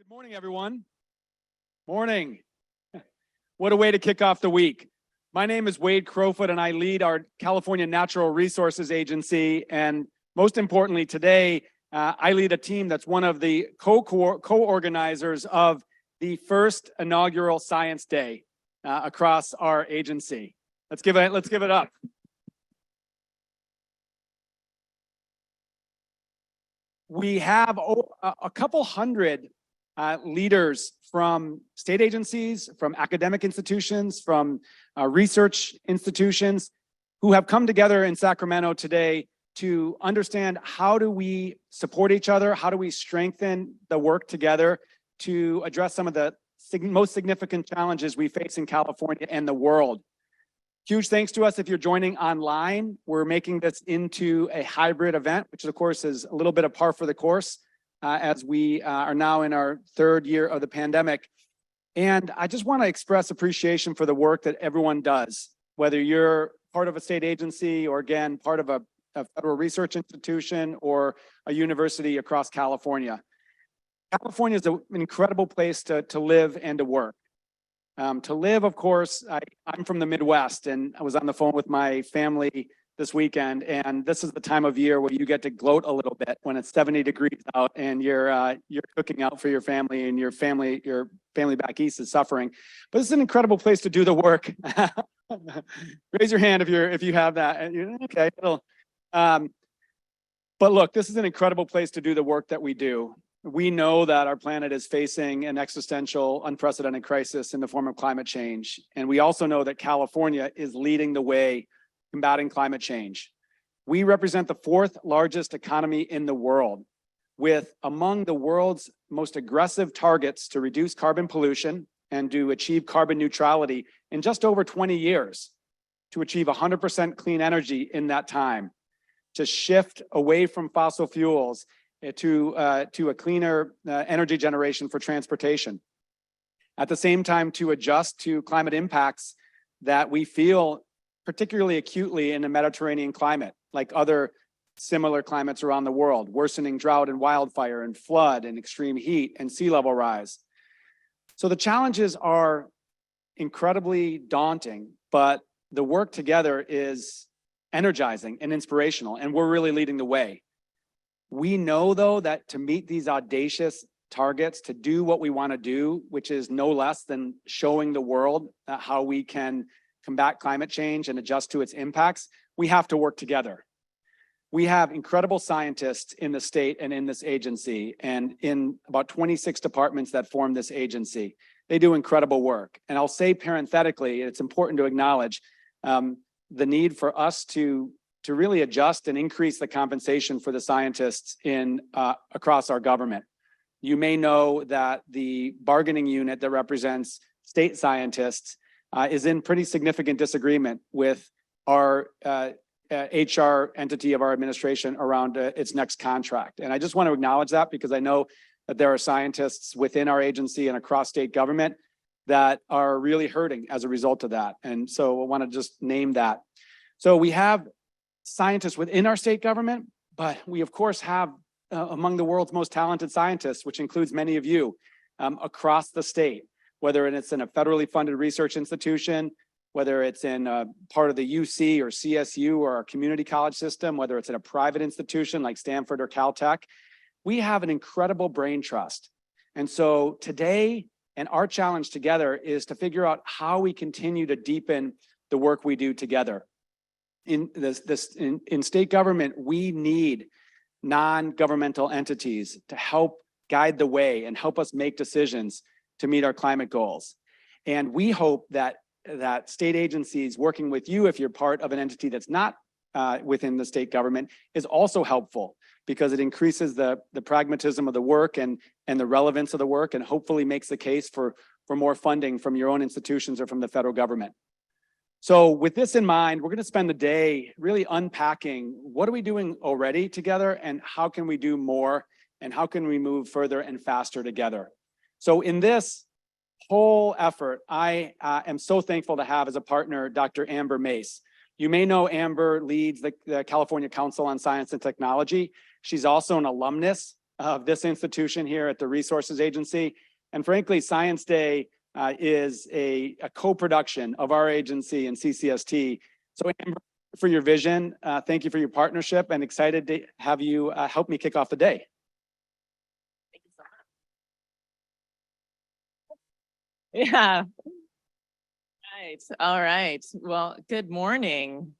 Good morning, everyone. Morning. What a way to kick off the week. My name is Wade Crowfoot, and I lead our California Natural Resources Agency. And most importantly, today, I lead a team that's one of the co-organizers of the first inaugural Science Day across our agency. Let's give it up. We have a couple hundred leaders from state agencies, from academic institutions, from research institutions who have come together in Sacramento today to understand how do we support each other, how do we strengthen the work together to address some of the most significant challenges we face in California and the world. Huge thanks to us if you're joining online. We're making this into a hybrid event, which of course is a little bit of par for the course as we are now in our third year of the pandemic. And I just want to express appreciation for the work that everyone does, whether you're part of a state agency or again, part of a federal research institution or a university across California. California is an incredible place to live and to work. To live, of course, I'm from the Midwest, and I was on the phone with my family this weekend, and this is the time of year where you get to gloat a little bit when it's 70 degrees out and you're cooking out for your family, and your family back east is suffering. But it's an incredible place to do the work. Raise your hand if you have that. Okay. But look, this is an incredible place to do the work that we do. We know that our planet is facing an existential, unprecedented crisis in the form of climate change. And we also know that California is leading the way combating climate change. We represent the fourth largest economy in the world, with among the world's most aggressive targets to reduce carbon pollution and to achieve carbon neutrality in just over 20 years, to achieve 100% clean energy in that time, to shift away from fossil fuels to a cleaner energy generation for transportation. At the same time, to adjust to climate impacts that we feel particularly acutely in the Mediterranean climate, like other similar climates around the world, worsening drought and wildfire and flood and extreme heat and sea level rise. So the challenges are incredibly daunting, but the work together is energizing and inspirational, and we're really leading the way. We know, though, that to meet these audacious targets, to do what we want to do, which is no less than showing the world how we can combat climate change and adjust to its impacts, we have to work together. We have incredible scientists in the state and in this agency, and in about 26 departments that form this agency. They do incredible work. And I'll say parenthetically, it's important to acknowledge the need for us to really adjust and increase the compensation for the scientists across our government. You may know that the bargaining unit that represents state scientists is in pretty significant disagreement with our HR entity of our administration around its next contract. And I just want to acknowledge that because I know that there are scientists within our agency and across state government that are really hurting as a result of that. And so I want to just name that. So we have scientists within our state government, but we of course have among the world's most talented scientists, which includes many of you across the state, whether it's in a federally funded research institution, whether it's in part of the UC or CSU or our community college system, whether it's in a private institution like Stanford or Caltech. We have an incredible brain trust. And so today, and our challenge together is to figure out how we continue to deepen the work we do together. In state government, we need non-governmental entities to help guide the way and help us make decisions to meet our climate goals. And we hope that state agencies working with you, if you're part of an entity that's not within the state government, is also helpful because it increases the pragmatism of the work and the relevance of the work, and hopefully makes the case for more funding from your own institutions or from the federal government. So with this in mind, we're going to spend the day really unpacking what are we doing already together and how can we do more and how can we move further and faster together. So in this whole effort, I am so thankful to have as a partner, Dr. Amber Mace. You may know Amber leads the California Council on Science and Technology. She's also an alumnus of this institution here at the Resources Agency. And frankly, Science Day is a co-production of our agency and CCST. So Amber, for your vision, thank you for your partnership, and excited to have you help me kick off the day. Thank you so much. Yeah. Right. All right. Well, good morning.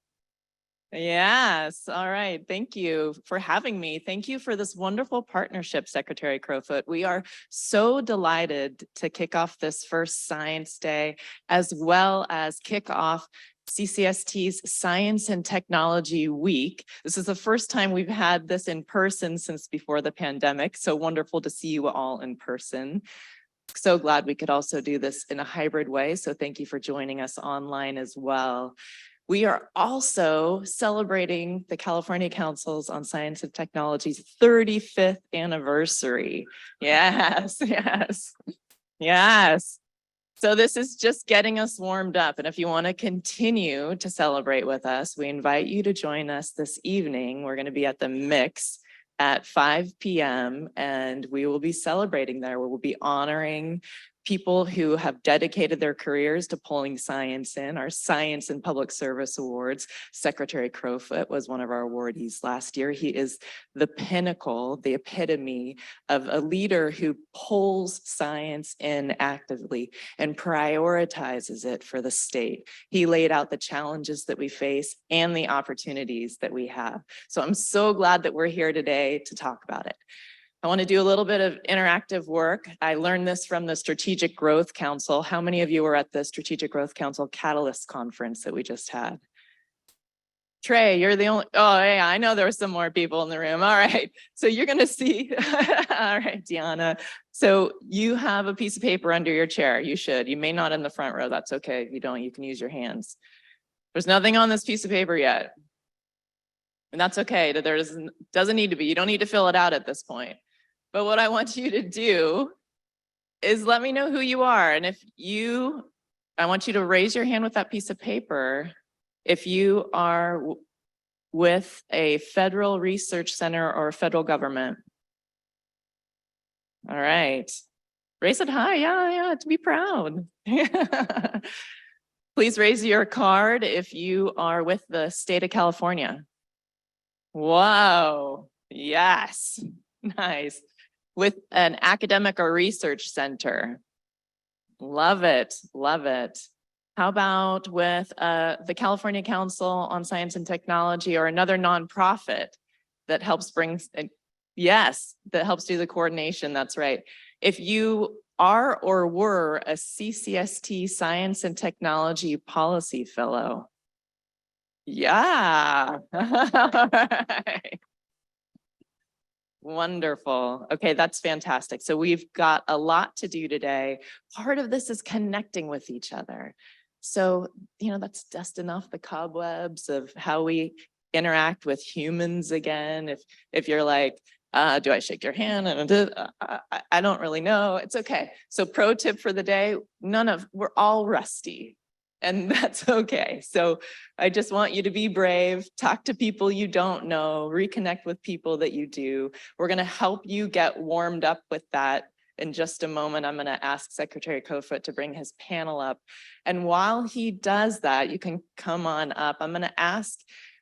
Yes. All right. Thank you for having me. Thank you for this wonderful partnership, Secretary Crowfoot. We are so delighted to kick off this first Science Day, as well as kick off CCST's Science and Technology Week. This is the first time we've had this in person since before the pandemic. So wonderful to see you all in person. So glad we could also do this in a hybrid way. So thank you for joining us online as well. We are also celebrating the California Councils on Science and Technology's 35th anniversary. Yes, yes, yes. So this is just getting us warmed up. And if you want to continue to celebrate with us, we invite you to join us this evening. We're going to be at the Mix at 5 p.m. and we will be celebrating there. We will be honoring people who have dedicated their careers to pulling science in. Our Science and Public Service Awards, Secretary Crowfoot was one of our awardees last year. He is the pinnacle, the epitome of a leader who pulls science in actively and prioritizes it for the state. He laid out the challenges that we face and the opportunities that we have. So I'm so glad that we're here today to talk about it. I want to do a little bit of interactive work. I learned this from the Strategic Growth Council. How many of you were at the Strategic Growth Council Catalyst Conference that we just had? Trey, you're the only, oh yeah, I know there were some more people in the room. All right, so you're gonna see, all right, Deanna. So you have a piece of paper under your chair. You should, you may not in the front row, that's okay. If you don't, you can use your hands. There's nothing on this piece of paper yet. And that's okay, there doesn't need to be, you don't need to fill it out at this point. But what I want you to do is let me know who you are. And if you, I want you to raise your hand with that piece of paper if you are with a federal research center or federal government. All right. Raise it high. Yeah, to be proud. Please raise your card if you are with the state of California. Wow. Yes. Nice. With an academic or research center. Love it, love it. How about with the California Council on Science and Technology or another nonprofit that helps bring, yes, that helps do the coordination, that's right. If you are or were a CCST Science and Technology Policy Fellow. Yeah. All right. Wonderful. Okay, that's fantastic. So we've got a lot to do today. Part of this is connecting with each other. So, you know, that's dusting off the cobwebs of how we interact with humans again. If you're like, do I shake your hand? And I don't really know. It's okay. So pro tip for the day, we're all rusty. And that's okay. So I just want you to be brave, talk to people you don't know, reconnect with people that you do. We're going to help you get warmed up with that. In just a moment, I'm going to ask Secretary Crowfoot to bring his panel up. And while he does that, you can come on up. I'm going to ask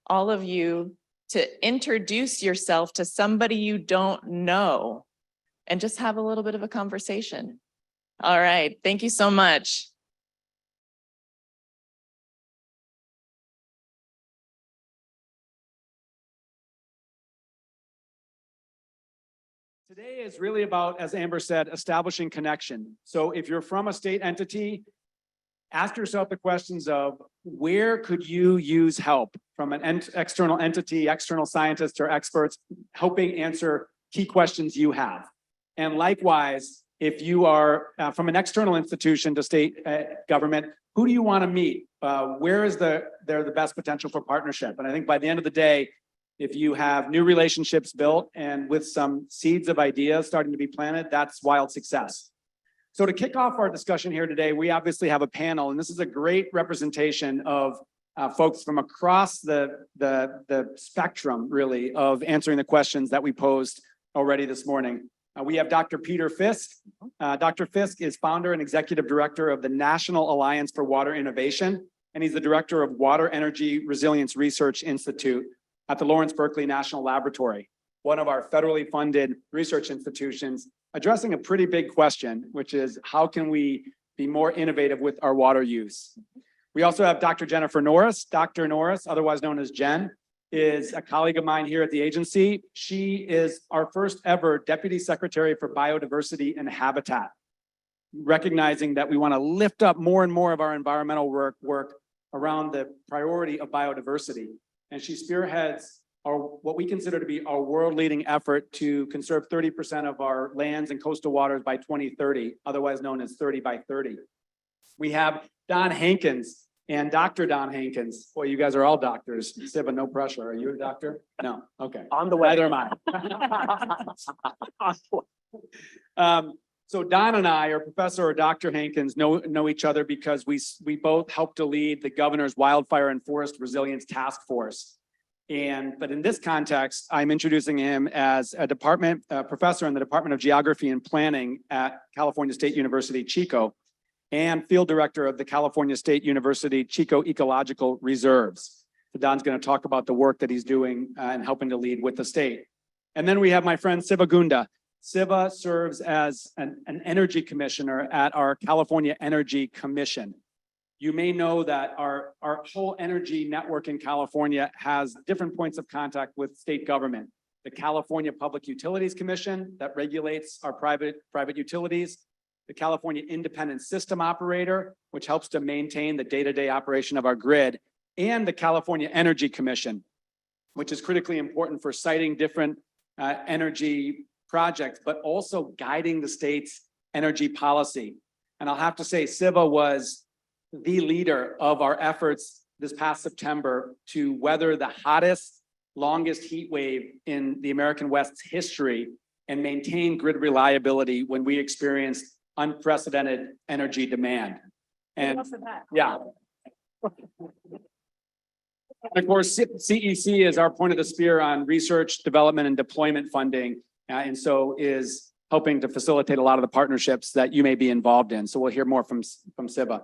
all of you to introduce yourself to somebody you don't know and just have a little bit of a conversation. All right. Thank you so much. Today is really about, as Amber said, establishing connection. So if you're from a state entity, ask yourself the questions of where could you use help from an external entity, external scientists or experts helping answer key questions you have. And likewise, if you are from an external institution to state government, who do you want to meet? Where is there the best potential for partnership? And I think by the end of the day, if you have new relationships built and with some seeds of ideas starting to be planted, that's wild success. So to kick off our discussion here today, we obviously have a panel, and this is a great representation of folks from across the spectrum, really, of answering the questions that we posed already this morning. We have Dr. Peter Fiske. Dr. Fiske is founder and executive director of the National Alliance for Water Innovation, and he's the director of Water Energy Resilience Research Institute at the Lawrence Berkeley National Laboratory, one of our federally funded research institutions, addressing a pretty big question, which is how can we be more innovative with our water use? We also have Dr. Jennifer Norris. Dr. Norris, otherwise known as Jen, is a colleague of mine here at the agency. She is our first ever Deputy Secretary for Biodiversity and Habitat, recognizing that we want to lift up more and more of our environmental work around the priority of biodiversity. And she spearheads what we consider to be our world-leading effort to conserve 30% of our lands and coastal waters by 2030, otherwise known as 30 by 30. We have Don Hankins and Dr. Don Hankins. Boy, you guys are all doctors. Siva, no pressure. Are you a doctor? No. Okay. On the way. Neither am I. So Don and I, or Professor or Dr. Hankins, know each other because we both helped to lead the governor's Wildfire and Forest Resilience Task Force. But in this context, I'm introducing him as a professor in the Department of Geography and Planning at California State University, Chico, and field director of the California State University Chico Ecological Reserves. So Don's going to talk about the work that he's doing and helping to lead with the state. And then we have my friend Siva Gunda. Siva serves as an energy commissioner at our California Energy Commission. You may know that our whole energy network in California has different points of contact with state government. The California Public Utilities Commission that regulates our private utilities, the California Independent System Operator, which helps to maintain the day-to-day operation of our grid, and the California Energy Commission, which is critically important for citing different energy projects, but also guiding the state's energy policy. And I'll have to say, Siva was the leader of our efforts this past September to weather the hottest, longest heat wave in the American West's history and maintain grid reliability when we experienced unprecedented energy demand. And yeah. And of course, CEC is our point of the spear on research, development, and deployment funding, and so is helping to facilitate a lot of the partnerships that you may be involved in. So we'll hear more from Siva.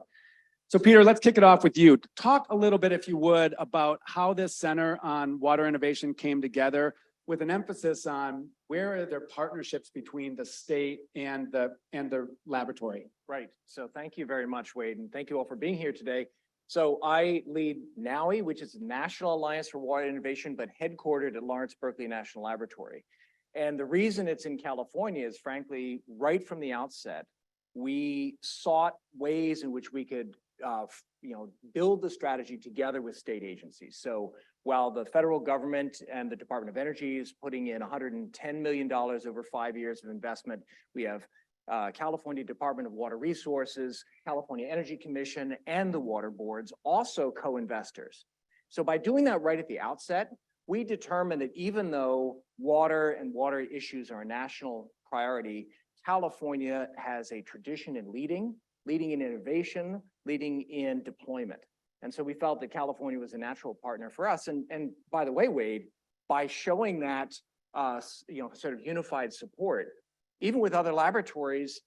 So Peter, let's kick it off with you. Talk a little bit, if you would, about how this Center on Water Innovation came together, with an emphasis on where are there partnerships between the state and the laboratory. Right. So thank you very much, Wade, and thank you all for being here today. So I lead NAWI, which is the National Alliance for Water Innovation, but headquartered at Lawrence Berkeley National Laboratory. And the reason it's in California is, frankly, right from the outset, we sought ways in which we could build the strategy together with state agencies. So while the federal government and the Department of Energy is putting in $110 million over 5 years of investment, we have California Department of Water Resources, California Energy Commission, and the water boards also co-investors. So by doing that right at the outset, we determined that even though water and water issues are a national priority, California has a tradition in leading in innovation, leading in deployment. And so we felt that California was a natural partner for us. And by the way, Wade, by showing that sort of unified support, even with other laboratories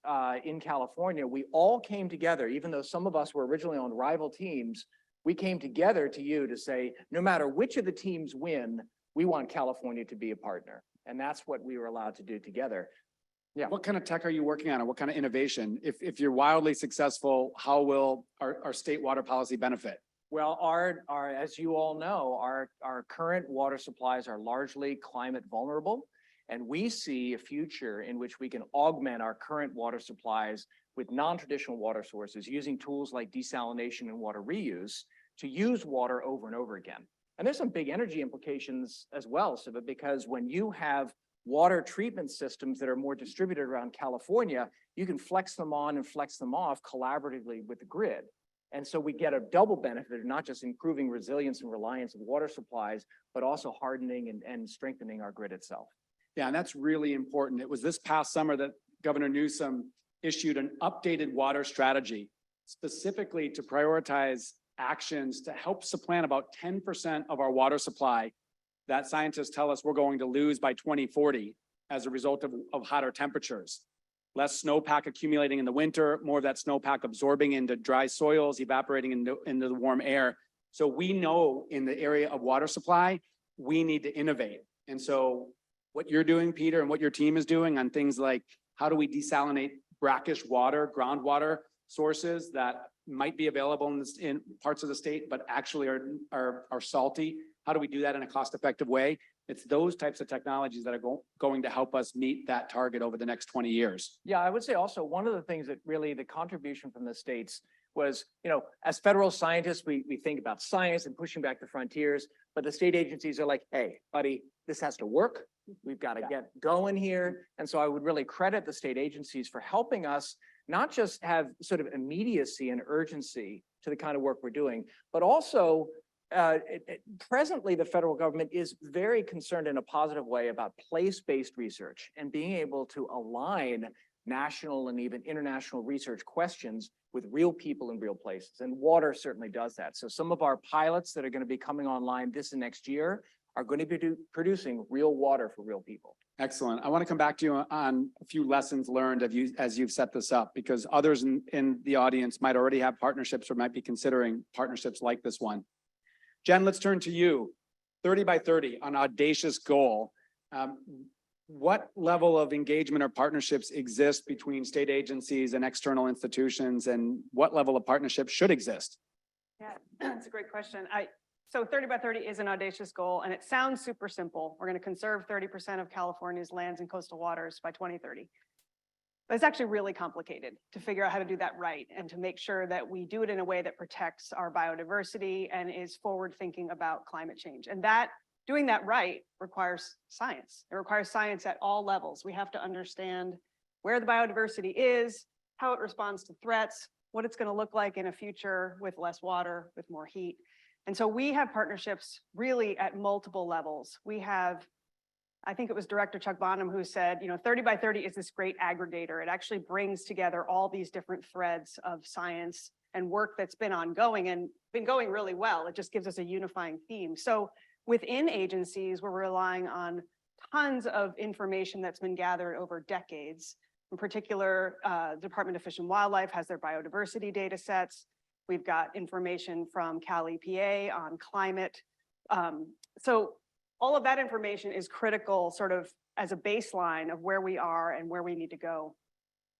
in California, we all came together, even though some of us were originally on rival teams, we came together to you to say, no matter which of the teams win, we want California to be a partner. And that's what we were allowed to do together. Yeah. What kind of tech are you working on, or what kind of innovation? If you're wildly successful, how will our state water policy benefit? Well, as you all know, our current water supplies are largely climate vulnerable, and we see a future in which we can augment our current water supplies with non-traditional water sources using tools like desalination and water reuse to use water over and over again. And there's some big energy implications as well, Siva, because when you have water treatment systems that are more distributed around California, you can flex them on and flex them off collaboratively with the grid. And so we get a double benefit of not just improving resilience and reliance of water supplies, but also hardening and strengthening our grid itself. Yeah, and that's really important. It was this past summer that Governor Newsom issued an updated water strategy, specifically to prioritize actions to help supplant about 10% of our water supply that scientists tell us we're going to lose by 2040 as a result of hotter temperatures. Less snowpack accumulating in the winter, more of that snowpack absorbing into dry soils, evaporating into the warm air. So we know in the area of water supply, we need to innovate. And so what you're doing, Peter, and what your team is doing on things like how do we desalinate brackish water, groundwater sources that might be available in parts of the state, but actually are salty. How do we do that in a cost-effective way? It's those types of technologies that are going to help us meet that target over the next 20 years. Yeah, I would say also one of the things that really the contribution from the states was, as federal scientists, we think about science and pushing back the frontiers, but the state agencies are like, hey, buddy, this has to work. We've got to get going here. And so I would really credit the state agencies for helping us not just have sort of immediacy and urgency to the kind of work we're doing, but also presently the federal government is very concerned in a positive way about place-based research and being able to align national and even international research questions with real people in real places. And water certainly does that. So some of our pilots that are going to be coming online this and next year are going to be producing real water for real people. Excellent. I want to come back to you on a few lessons learned as you've set this up, because others in the audience might already have partnerships or might be considering partnerships like this one. Jen, let's turn to you. 30 by 30, an audacious goal. What level of engagement or partnerships exist between state agencies and external institutions, and what level of partnership should exist? Yeah, that's a great question. So 30 by 30 is an audacious goal, and it sounds super simple. We're going to conserve 30% of California's lands and coastal waters by 2030. But it's actually really complicated to figure out how to do that right and to make sure that we do it in a way that protects our biodiversity and is forward thinking about climate change. And doing that right requires science. It requires science at all levels. We have to understand where the biodiversity is, how it responds to threats, what it's going to look like in a future with less water, with more heat. And so we have partnerships really at multiple levels. We have, I think it was Director Chuck Bonham who said, 30 by 30 is this great aggregator. It actually brings together all these different threads of science and work that's been ongoing and been going really well. It just gives us a unifying theme. So within agencies, we're relying on tons of information that's been gathered over decades. In particular, Department of Fish and Wildlife has their biodiversity data sets. We've got information from Cal EPA on climate. So all of that information is critical sort of as a baseline of where we are and where we need to go.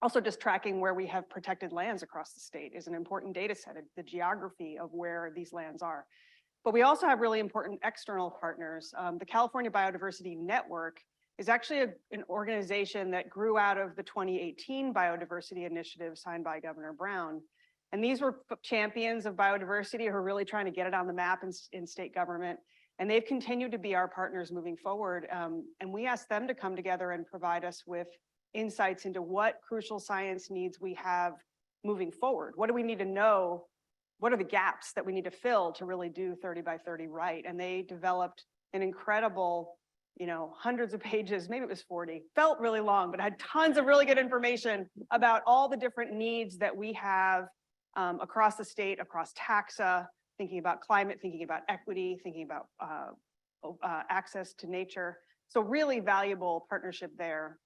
Also, just tracking where we have protected lands across the state is an important data set, the geography of where these lands are. But we also have really important external partners. The California Biodiversity Network is actually an organization that grew out of the 2018 Biodiversity Initiative signed by Governor Brown. And these were champions of biodiversity who are really trying to get it on the map in state government. And they've continued to be our partners moving forward. And we asked them to come together and provide us with insights into what crucial science needs we have moving forward. What do we need to know? What are the gaps that we need to fill to really do 30 by 30 right? And they developed an incredible, hundreds of pages, maybe it was 40, felt really long, but had tons of really good information about all the different needs that we have across the state, across taxa, thinking about climate, thinking about equity, thinking about access to nature. So really valuable partnership there.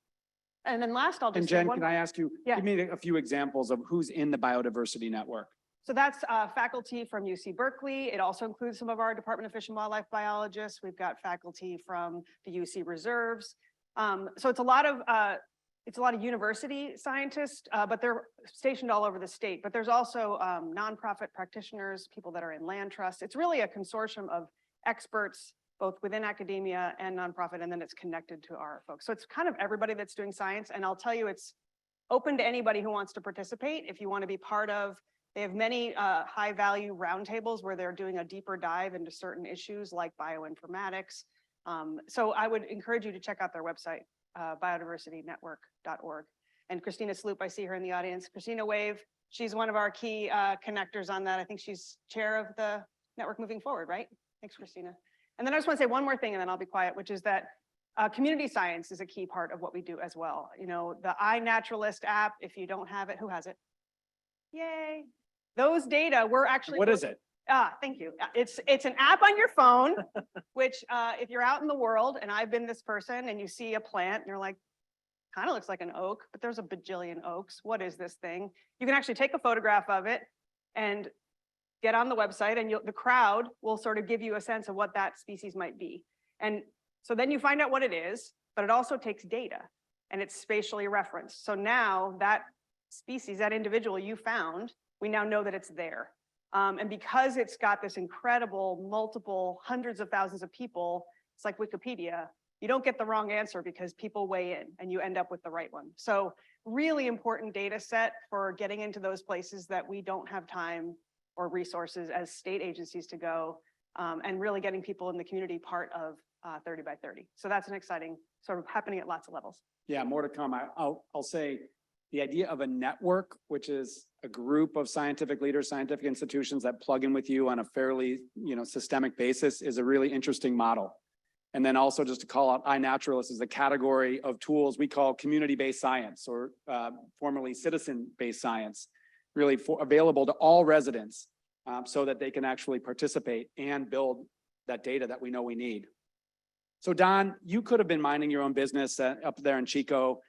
And then last, I'll just And Jen, can I ask you, give me a few examples of who's in the biodiversity network? So that's faculty from UC Berkeley. It also includes some of our Department of Fish and Wildlife biologists. We've got faculty from the UC reserves. So it's a lot of university scientists, but they're stationed all over the state. But there's also nonprofit practitioners, people that are in land trusts. It's really a consortium of experts, both within academia and nonprofit, and then it's connected to our folks. So it's kind of everybody that's doing science. And I'll tell you, it's open to anybody who wants to participate. If you want to be part of, they have many high value roundtables where they're doing a deeper dive into certain issues like bioinformatics. So I would encourage you to check out their website, biodiversitynetwork.org. And Christina Sloop, I see her in the audience. Christina Wave, she's one of our key connectors on that. I think she's chair of the network moving forward, right? Thanks, Christina. And then I just want to say one more thing and then I'll be quiet, which is that community science is a key part of what we do as well. The iNaturalist app, if you don't have it, who has it? Yay. Those data, we're actually— What is it? Thank you. It's an app on your phone, which if you're out in the world, and I've been this person, and you see a plant and you're like, kind of looks like an oak, but there's a bajillion oaks. What is this thing? You can actually take a photograph of it and get on the website, and the crowd will sort of give you a sense of what that species might be. And so then you find out what it is, but it also takes data and it's spatially referenced. So now that species, that individual you found, we now know that it's there. And because it's got this incredible multiple hundreds of thousands of people, it's like Wikipedia, you don't get the wrong answer because people weigh in and you end up with the right one. So really important data set for getting into those places that we don't have time or resources as state agencies to go, and really getting people in the community part of 30 by 30. So that's an exciting sort of happening at lots of levels. Yeah, more to come. I'll say the idea of a network, which is a group of scientific leaders, scientific institutions that plug in with you on a fairly, systemic basis, is a really interesting model. And then also just to call out iNaturalist is a category of tools we call community-based science, or formerly citizen-based science, really available to all residents, so that they can actually participate and build that data that we know we need. So Don, you could have been minding your own business up there in Chico,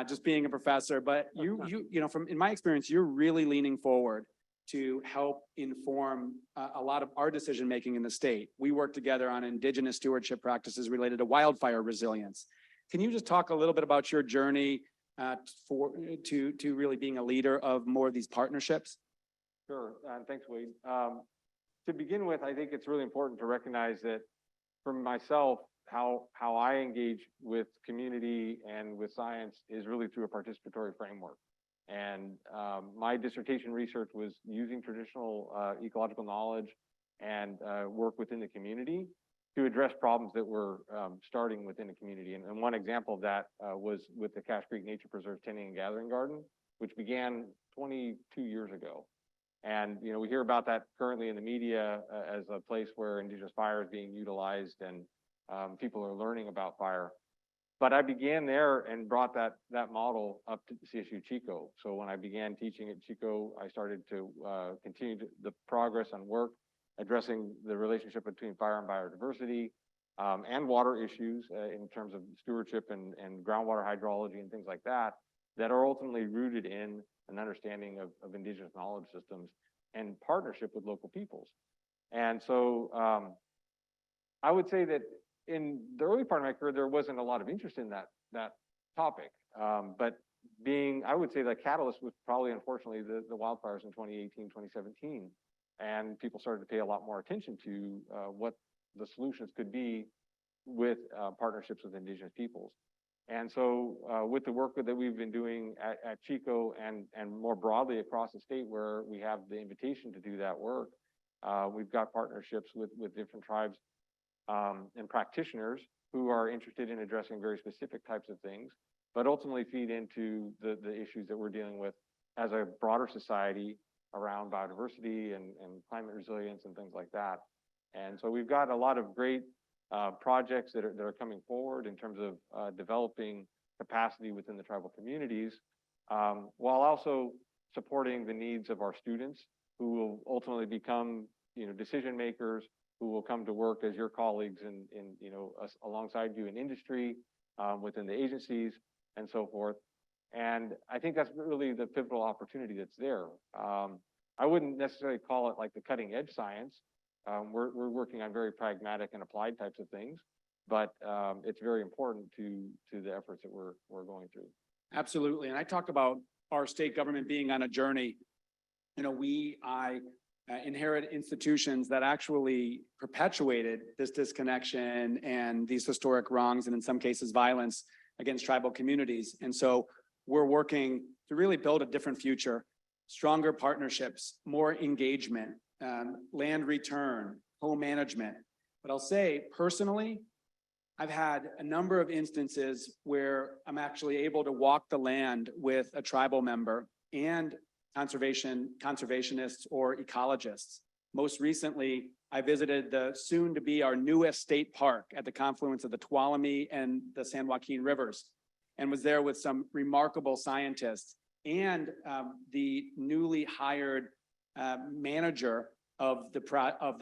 just being a professor, but from in my experience, you're really leaning forward to help inform a lot of our decision-making in the state. We work together on indigenous stewardship practices related to wildfire resilience. Can you just talk a little bit about your journey to really being a leader of more of these partnerships? Sure, thanks, Wade. To begin with, I think it's really important to recognize that for myself, how I engage with community and with science is really through a participatory framework. And my dissertation research was using traditional ecological knowledge and work within the community to address problems that were starting within the community. And one example of that was with the Cache Creek Nature Preserve Tending and Gathering Garden, which began 22 years ago. And we hear about that currently in the media as a place where indigenous fire is being utilized and people are learning about fire. But I began there and brought that model up to CSU Chico. So when I began teaching at Chico, I started to continue the progress on work addressing the relationship between fire and biodiversity, and water issues in terms of stewardship and groundwater hydrology and things like that, that are ultimately rooted in an understanding of indigenous knowledge systems and partnership with local peoples. And so I would say that in the early part of my career, there wasn't a lot of interest in that topic. But I would say the catalyst was probably, unfortunately, the wildfires in 2018, 2017. And people started to pay a lot more attention to what the solutions could be with partnerships with indigenous peoples. And so with the work that we've been doing at Chico and more broadly across the state where we have the invitation to do that work, we've got partnerships with different tribes and practitioners who are interested in addressing very specific types of things, but ultimately feed into the issues that we're dealing with as a broader society around biodiversity and climate resilience and things like that. And so we've got a lot of great projects that are coming forward in terms of developing capacity within the tribal communities, while also supporting the needs of our students who will ultimately become decision makers, who will come to work as your colleagues in alongside you in industry, within the agencies and so forth. And I think that's really the pivotal opportunity that's there. I wouldn't necessarily call it like the cutting edge science. We're working on very pragmatic and applied types of things, but it's very important to the efforts that we're going through. Absolutely. And I talk about our state government being on a journey. I inherit institutions that actually perpetuated this disconnection and these historic wrongs, and in some cases violence against tribal communities. And so we're working to really build a different future, stronger partnerships, more engagement, land return, co-management. But I'll say personally, I've had a number of instances where I'm actually able to walk the land with a tribal member and conservationists or ecologists. Most recently, I visited the soon to be our newest state park at the confluence of the Tuolumne and the San Joaquin Rivers, and was there with some remarkable scientists and the newly hired manager of the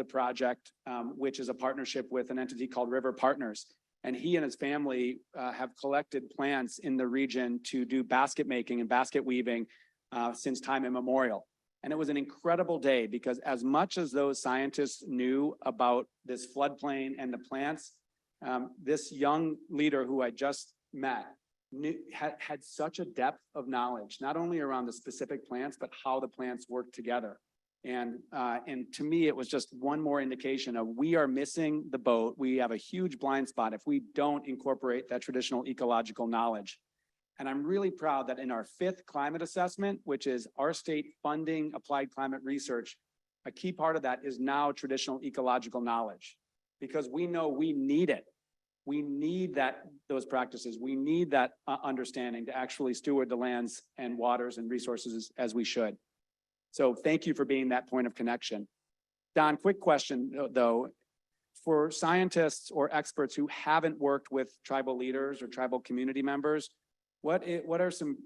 project, which is a partnership with an entity called River Partners. And he and his family have collected plants in the region to do basket making and basket weaving since time immemorial. And it was an incredible day because as much as those scientists knew about this floodplain and the plants, this young leader who I just met had such a depth of knowledge, not only around the specific plants, but how the plants work together. And to me, it was just one more indication of we are missing the boat. We have a huge blind spot if we don't incorporate that traditional ecological knowledge. And I'm really proud that in our 5th climate assessment, which is our state funding applied climate research, a key part of that is now traditional ecological knowledge, because we know we need it. We need those practices. We need that understanding to actually steward the lands and waters and resources as we should. So thank you for being that point of connection. Don, quick question though, for scientists or experts who haven't worked with tribal leaders or tribal community members, what are some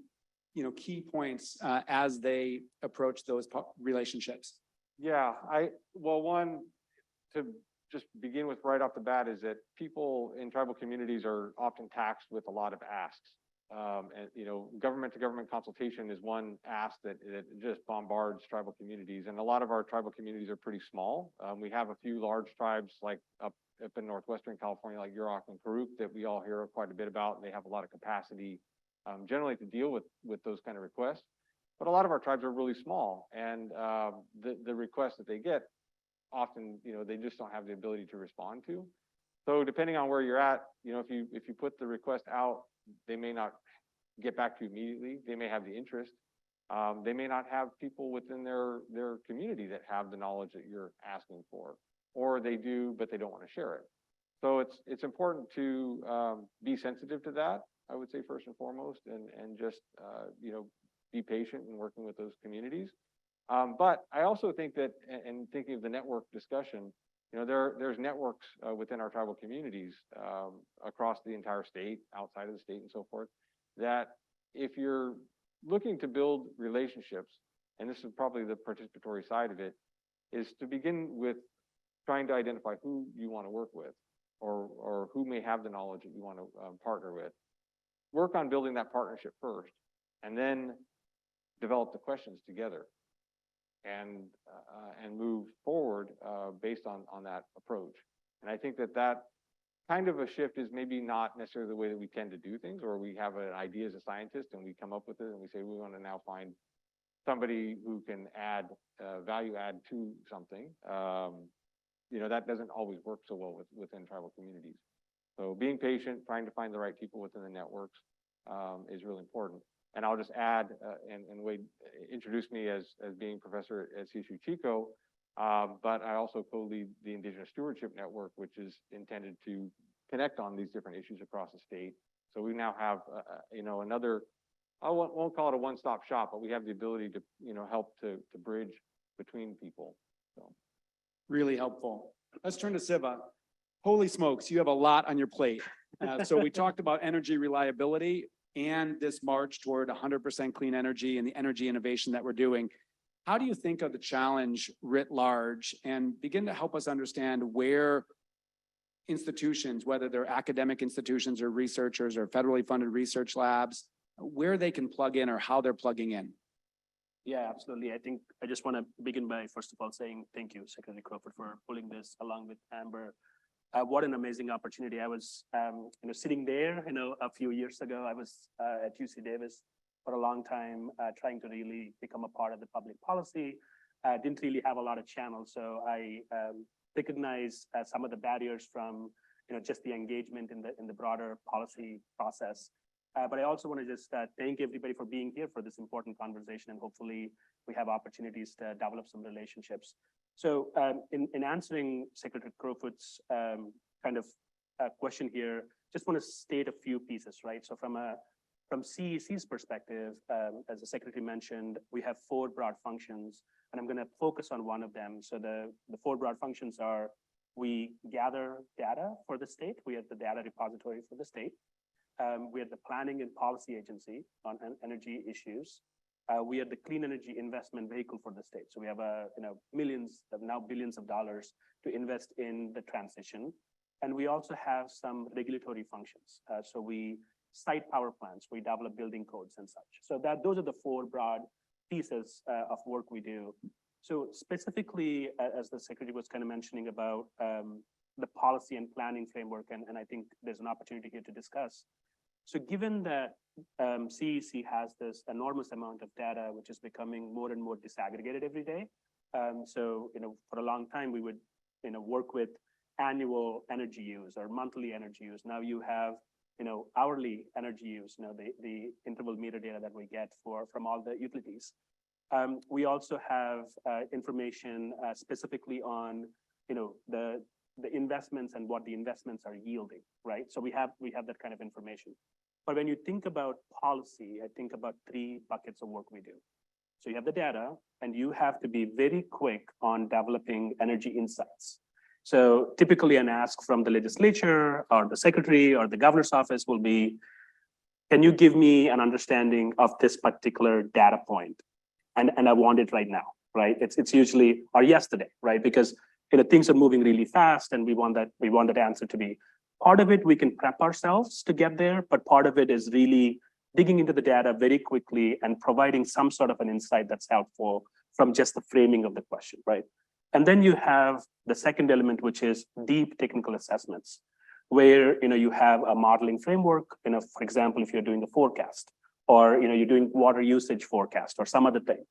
key points as they approach those relationships? Yeah, one, to just begin with right off the bat is that people in tribal communities are often taxed with a lot of asks. And government to government consultation is one ask that just bombards tribal communities. And a lot of our tribal communities are pretty small. We have a few large tribes like up in northwestern California, like Yurok and Karuk, that we all hear quite a bit about. And they have a lot of capacity generally to deal with those kind of requests. But a lot of our tribes are really small, and the requests that they get often, they just don't have the ability to respond to. So depending on where you're at, if you put the request out, they may not get back to you immediately. They may have the interest. They may not have people within their community that have the knowledge that you're asking for, or they do, but they don't want to share it. So it's important to be sensitive to that, I would say, first and foremost, and just be patient in working with those communities. But I also think that, and thinking of the network discussion, there's networks within our tribal communities across the entire state, outside of the state and so forth, that if you're looking to build relationships, and this is probably the participatory side of it, is to begin with trying to identify who you want to work with, or who may have the knowledge that you want to partner with. Work on building that partnership first, and then develop the questions together, and move forward based on that approach. And I think that kind of a shift is maybe not necessarily the way that we tend to do things, or we have an idea as a scientist and we come up with it and we say we want to now find somebody who can add value add to something. That doesn't always work so well within tribal communities. So being patient, trying to find the right people within the networks is really important. And I'll just add, and Wade introduced me as being professor at CSU Chico, but I also co-lead the Indigenous Stewardship Network, which is intended to connect on these different issues across the state. So we now have, another, I won't call it a one-stop shop, but we have the ability to, help to bridge between people. So Really helpful. Let's turn to Siva. Holy smokes, you have a lot on your plate. So we talked about energy reliability and this march toward 100% clean energy and the energy innovation that we're doing. How do you think of the challenge writ large, and begin to help us understand where institutions, whether they're academic institutions or researchers or federally funded research labs, where they can plug in or how they're plugging in? Yeah, absolutely. I think I just want to begin by, first of all, saying thank you, Secretary Crowfoot, for pulling this along with Amber. What an amazing opportunity. I was, sitting there, a few years ago. I was at UC Davis for a long time, trying to really become a part of the public policy. Didn't really have a lot of channels. So I recognize some of the barriers from, just the engagement in the broader policy process. But I also want to just thank everybody for being here for this important conversation, and hopefully we have opportunities to develop some relationships. So in answering Secretary Crowfoot's question here, just want to state a few pieces, right? So from CEC's perspective, as the Secretary mentioned, we have 4 broad functions, and I'm going to focus on one of them. So the 4 broad functions are: we gather data for the state, we are the data repository for the state. We are the planning and policy agency on energy issues. we are the clean energy investment vehicle for the state. So we have millions, now billions of dollars to invest in the transition. And we also have some regulatory functions. So we site power plants, we develop building codes and such. So those are the four broad pieces of work we do. So specifically, as the secretary was kind of mentioning about the policy and planning framework, and I think there's an opportunity here to discuss. So given that CEC has this enormous amount of data, which is becoming more and more disaggregated every day. So, for a long time, we would, work with annual energy use or monthly energy use. Now you have, hourly energy use, the interval meter data that we get from all the utilities. We also have information specifically on, the investments and what the investments are yielding, right? So we have that kind of information. But when you think about policy, I think about three buckets of work we do. So you have the data, and you have to be very quick on developing energy insights. So typically an ask from the legislature or the secretary or the governor's office will be, can you give me an understanding of this particular data point? And I want it right now, right? It's usually, or yesterday, right? Because things are moving really fast, and we want that answer to be. Part of it, we can prep ourselves to get there, but part of it is really digging into the data very quickly and providing some sort of an insight that's helpful from just the framing of the question, right? And then you have the second element, which is deep technical assessments, where you have a modeling framework. For example, if you're doing a forecast, or you're doing water usage forecast or some other thing,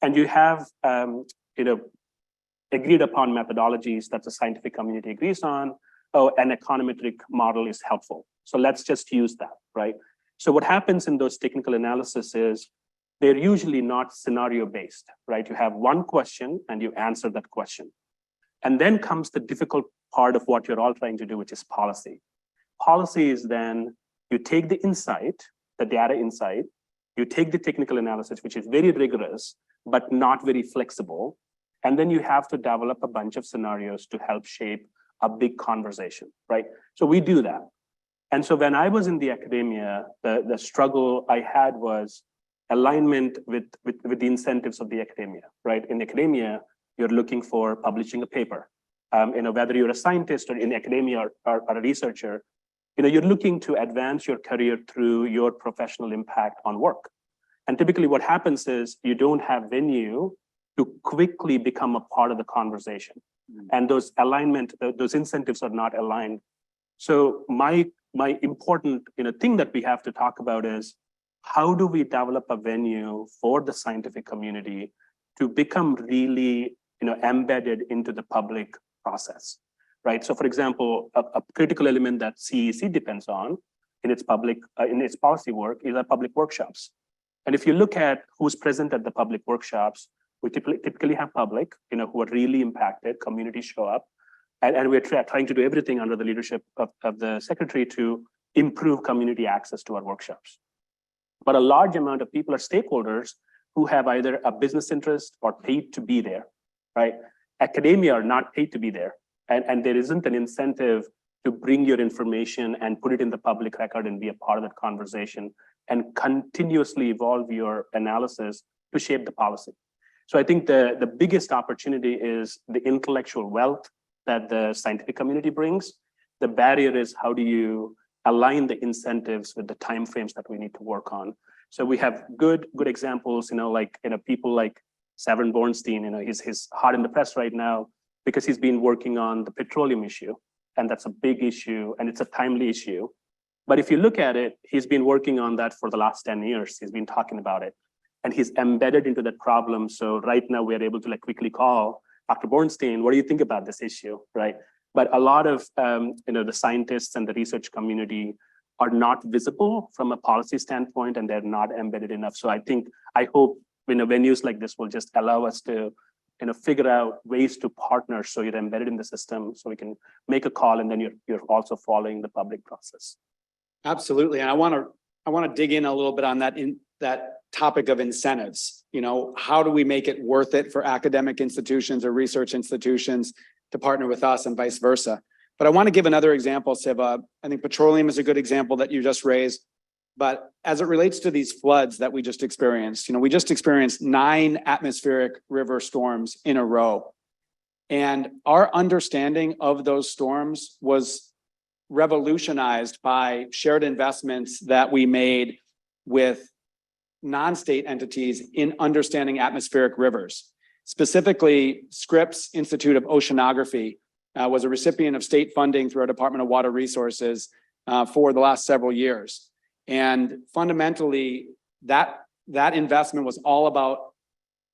and you have agreed upon methodologies that the scientific community agrees on. Oh, an econometric model is helpful. So let's just use that, right? So what happens in those technical analysis is they're usually not scenario based, right? You have one question and you answer that question. And then comes the difficult part of what you're all trying to do, which is policy. Policy is then you take the insight, the data insight, you take the technical analysis, which is very rigorous, but not very flexible. And then you have to develop a bunch of scenarios to help shape a big conversation, right? So we do that. And so when I was in the academia, the struggle I had was alignment with the incentives of the academia, right? In academia, you're looking for publishing a paper. Whether you're a scientist or in academia or a researcher, you're looking to advance your career through your professional impact on work. And typically what happens is you don't have venue to quickly become a part of the conversation. And those those incentives are not aligned. So my important thing that we have to talk about is how do we develop a venue for the scientific community to become really embedded into the public process, right? So for example, a critical element that CEC depends on in its policy work is our public workshops. And if you look at who's present at the public workshops, we typically have public, who are really impacted, communities show up, and we're trying to do everything under the leadership of the secretary to improve community access to our workshops. But a large amount of people are stakeholders who have either a business interest or paid to be there, right? Academia are not paid to be there, and there isn't an incentive to bring your information and put it in the public record and be a part of that conversation and continuously evolve your analysis to shape the policy. So I think the biggest opportunity is the intellectual wealth that the scientific community brings. The barrier is how do you align the incentives with the timeframes that we need to work on. So we have good examples, people like Severin Bornstein, he's hot in the press right now because he's been working on the petroleum issue. And that's a big issue and it's a timely issue. But if you look at it, he's been working on that for the last 10 years. He's been talking about it. And he's embedded into that problem. So right now we're able to quickly call Dr. Bornstein, what do you think about this issue, right? But a lot of the scientists and the research community are not visible from a policy standpoint, and they're not embedded enough. So I hope venues like this will just allow us to figure out ways to partner so you're embedded in the system, so we can make a call, and then you're also following the public process. Absolutely, and I want to dig in a little bit on that topic of incentives. How do we make it worth it for academic institutions or research institutions to partner with us and vice versa? But I want to give another example, Siva. I think petroleum is a good example that you just raised. But as it relates to these floods that we just experienced, we just experienced 9 atmospheric river storms in a row. And our understanding of those storms was revolutionized by shared investments that we made with non-state entities in understanding atmospheric rivers. Specifically, Scripps Institute of Oceanography was a recipient of state funding through our Department of Water Resources for the last several years. And fundamentally, that investment was all about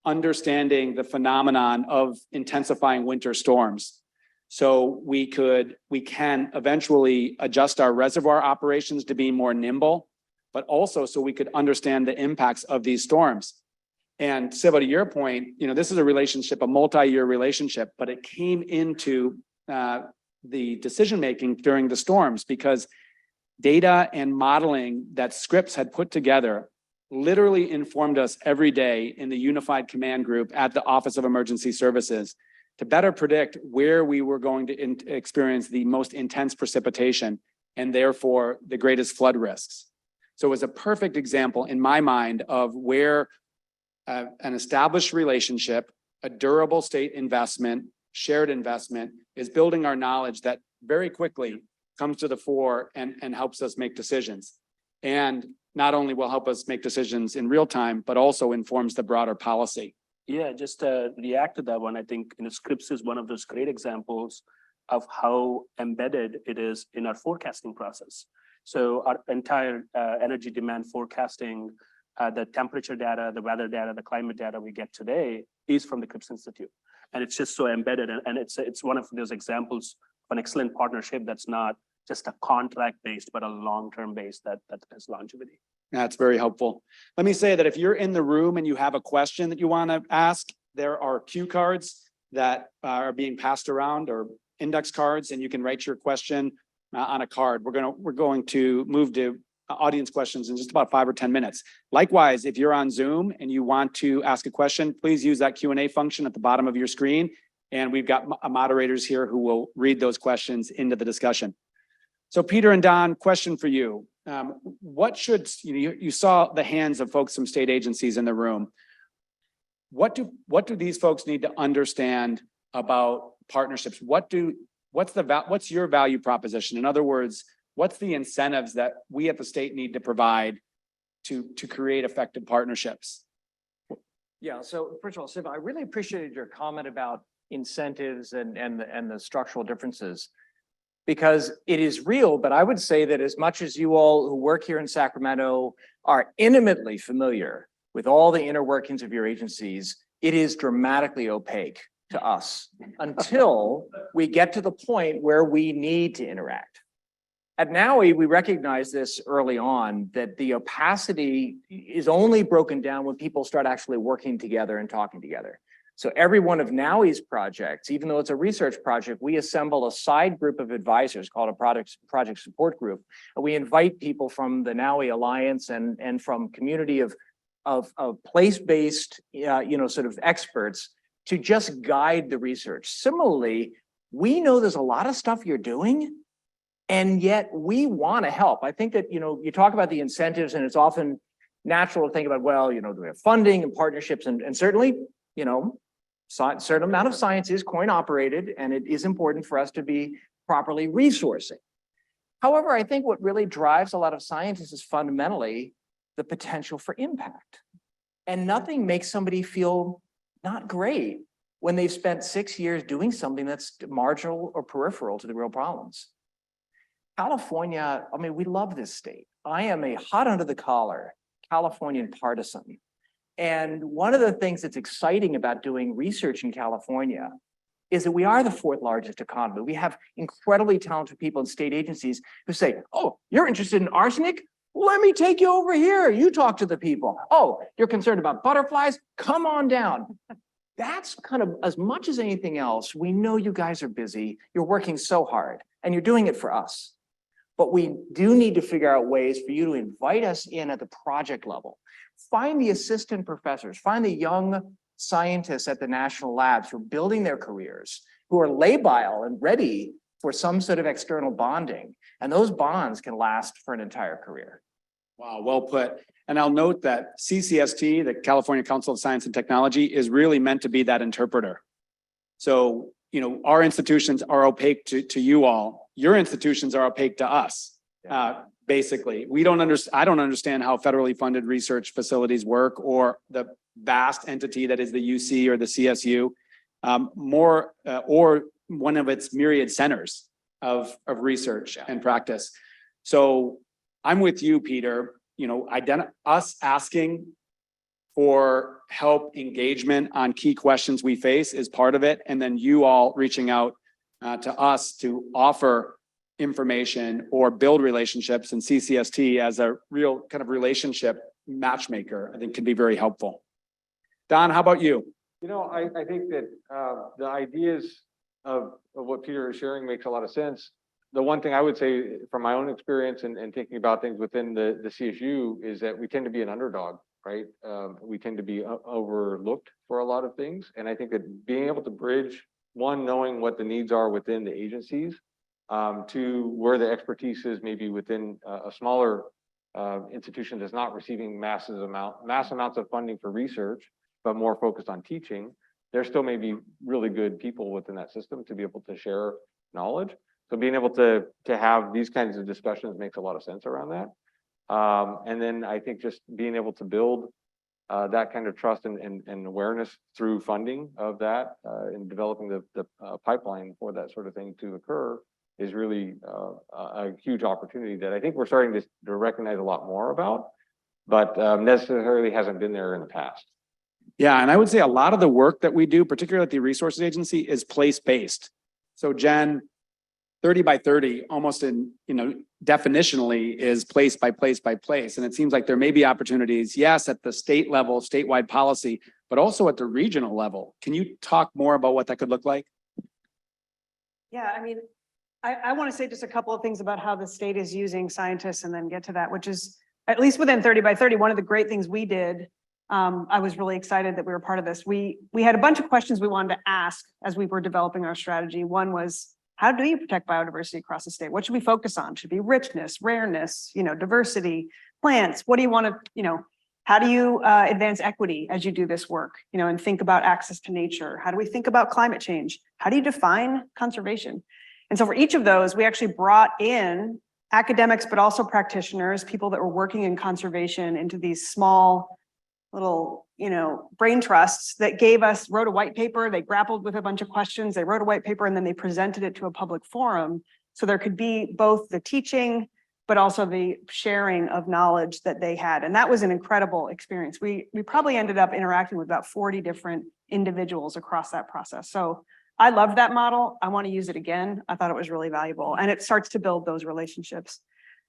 understanding the phenomenon of intensifying winter storms. So we can eventually adjust our reservoir operations to be more nimble, but also so we could understand the impacts of these storms. And Siva, to your point, this is a relationship, a multi-year relationship, but it came into the decision-making during the storms because data and modeling that Scripps had put together literally informed us every day in the Unified Command Group at the Office of Emergency Services to better predict where we were going to experience the most intense precipitation and therefore the greatest flood risks. So it was a perfect example in my mind of where an established relationship, a durable state investment, shared investment is building our knowledge that very quickly comes to the fore and helps us make decisions. And not only will help us make decisions in real time, but also informs the broader policy. Yeah, just to react to that one, I think Scripps is one of those great examples of how embedded it is in our forecasting process. So our entire energy demand forecasting, the temperature data, the weather data, the climate data we get today is from the Scripps Institute. And it's just so embedded. And it's one of those examples of an excellent partnership that's not just a contract based, but a long-term base that has longevity. That's very helpful. Let me say that if you're in the room and you have a question that you want to ask, there are cue cards that are being passed around or index cards, and you can write your question on a card. We're going to move to audience questions in just about 5 or 10 minutes. Likewise, if you're on Zoom and you want to ask a question, please use that Q&A function at the bottom of your screen. And we've got moderators here who will read those questions into the discussion. So Peter and Don, question for you. What should, you saw the hands of folks from state agencies in the room. What do these folks need to understand about partnerships? What's your value proposition? In other words, what's the incentives that we at the state need to provide to create effective partnerships? Yeah, so first of all, Siva, I really appreciated your comment about incentives and the structural differences, because it is real. But I would say that as much as you all who work here in Sacramento are intimately familiar with all the inner workings of your agencies, it is dramatically opaque to us until we get to the point where we need to interact. At NAUI, we recognize this early on, that the opacity is only broken down when people start actually working together and talking together. So every one of NAUI's projects, even though it's a research project, we assemble a side group of advisors called a project support group. And we invite people from the NAUI Alliance and from community of place-based, sort of experts to just guide the research. Similarly, we know there's a lot of stuff you're doing, and yet we want to help. I think that, you talk about the incentives, and it's often natural to think about, well, do we have funding and partnerships? And certainly, certain amount of science is coin operated, and it is important for us to be properly resourcing. However, I think what really drives a lot of scientists is fundamentally the potential for impact. And nothing makes somebody feel not great when they've spent 6 years doing something that's marginal or peripheral to the real problems. California, we love this state. I am a hot under the collar Californian partisan. And one of the things that's exciting about doing research in California is that we are the 4th largest economy. We have incredibly talented people in state agencies who say, oh, you're interested in arsenic? Let me take you over here. You talk to the people. Oh, you're concerned about butterflies? Come on down. That's kind of, as much as anything else, we know you guys are busy. You're working so hard, and you're doing it for us. But we do need to figure out ways for you to invite us in at the project level. Find the assistant professors, find the young scientists at the national labs who are building their careers, who are labile and ready for some sort of external bonding. And those bonds can last for an entire career. Wow, well put. And I'll note that CCST, the California Council of Science and Technology, is really meant to be that interpreter. So, you know, our institutions are opaque to you all. Your institutions are opaque to us. Basically, I don't understand how federally funded research facilities work, or the vast entity that is the UC or the CSU, or one of its myriad centers of research and practice. So I'm with you, Peter. You know, us asking for help, engagement on key questions we face is part of it. And then you all reaching out to us to offer information or build relationships, and CCST as a real kind of relationship matchmaker, I think can be very helpful. Don, how about you? You know, I think that the ideas of what Peter is sharing makes a lot of sense. The one thing I would say from my own experience and thinking about things within the CSU is that we tend to be an underdog, right? We tend to be overlooked for a lot of things. And I think that being able to bridge, one, knowing what the needs are within the agencies, to where the expertise is maybe within a smaller institution that's not receiving mass amounts of funding for research, but more focused on teaching, there still may be really good people within that system to be able to share knowledge. So being able to have these kinds of discussions makes a lot of sense around that. And then I think just being able to build that kind of trust and awareness through funding of that and developing the pipeline for that sort of thing to occur is really a huge opportunity that I think we're starting to recognize a lot more about, but necessarily hasn't been there in the past. Yeah, and I would say a lot of the work that we do, particularly at the resources agency, is place-based. So Jen, 30 by 30, almost in, definitionally is place by place by place. And it seems like there may be opportunities, yes, at the state level, statewide policy, but also at the regional level. Can you talk more about what that could look like? Yeah, I mean, I want to say just a couple of things about how the state is using scientists and then get to that, which is at least within 30 by 30, one of the great things we did. I was really excited that we were part of this. We had a bunch of questions we wanted to ask as we were developing our strategy. One was, how do you protect biodiversity across the state? What should we focus on? Should be richness, rareness, diversity, plants. What do you want to, how do you advance equity as you do this work, and think about access to nature? How do we think about climate change? How do you define conservation? And so for each of those, we actually brought in academics, but also practitioners, people that were working in conservation into these small little, brain trusts that wrote a white paper. They grappled with a bunch of questions. They wrote a white paper and then they presented it to a public forum. So there could be both the teaching, but also the sharing of knowledge that they had. And that was an incredible experience. We probably ended up interacting with about 40 different individuals across that process. So I loved that model. I want to use it again. I thought it was really valuable, and it starts to build those relationships.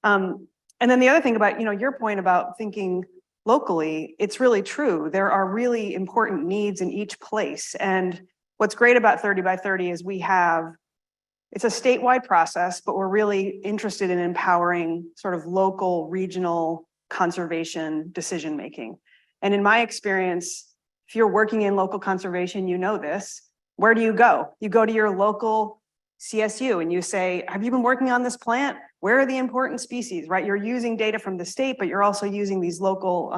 And then the other thing about, your point about thinking locally, it's really true. There are really important needs in each place. And what's great about 30 by 30 is it's a statewide process, but we're really interested in empowering sort of local, regional conservation decision-making. And in my experience, if you're working in local conservation, you know this. Where do you go? You go to your local CSU and you say, have you been working on this plant? Where are the important species, right? You're using data from the state, but you're also using these local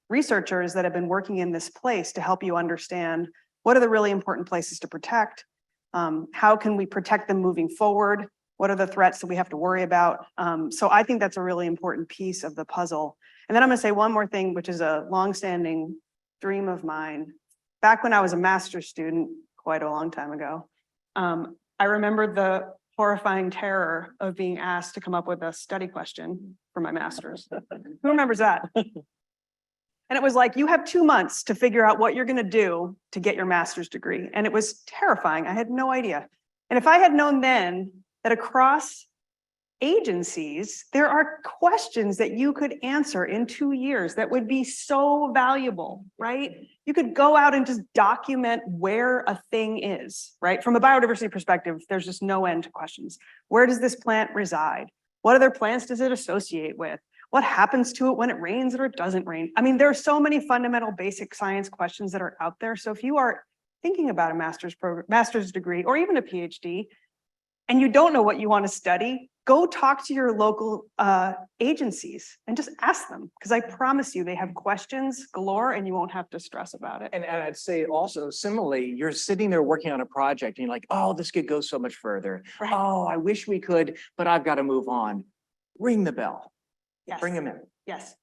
researchers that have been working in this place to help you understand what are the really important places to protect? How can we protect them moving forward? What are the threats that we have to worry about? So I think that's a really important piece of the puzzle. And then I'm gonna say one more thing, which is a longstanding dream of mine. Back when I was a master's student, quite a long time ago, I remember the horrifying terror of being asked to come up with a study question for my master's. Who remembers that? And it was like, you have 2 months to figure out what you're going to do to get your master's degree. And it was terrifying. I had no idea. And if I had known then that across agencies, there are questions that you could answer in 2 years that would be so valuable, right? You could go out and just document where a thing is, right? From a biodiversity perspective, there's just no end to questions. Where does this plant reside? What other plants does it associate with? What happens to it when it rains or it doesn't rain? I mean, there are so many fundamental basic science questions that are out there. So if you are thinking about a master's degree, or even a PhD, and you don't know what you want to study, go talk to your local agencies and just ask them, because I promise you, they have questions galore and you won't have to stress about it. And I'd say also similarly, you're sitting there working on a project and you're like, oh, this could go so much further. Right. Oh, I wish we could, but I've got to move on. Ring the bell. Yes. Bring them in. Yes.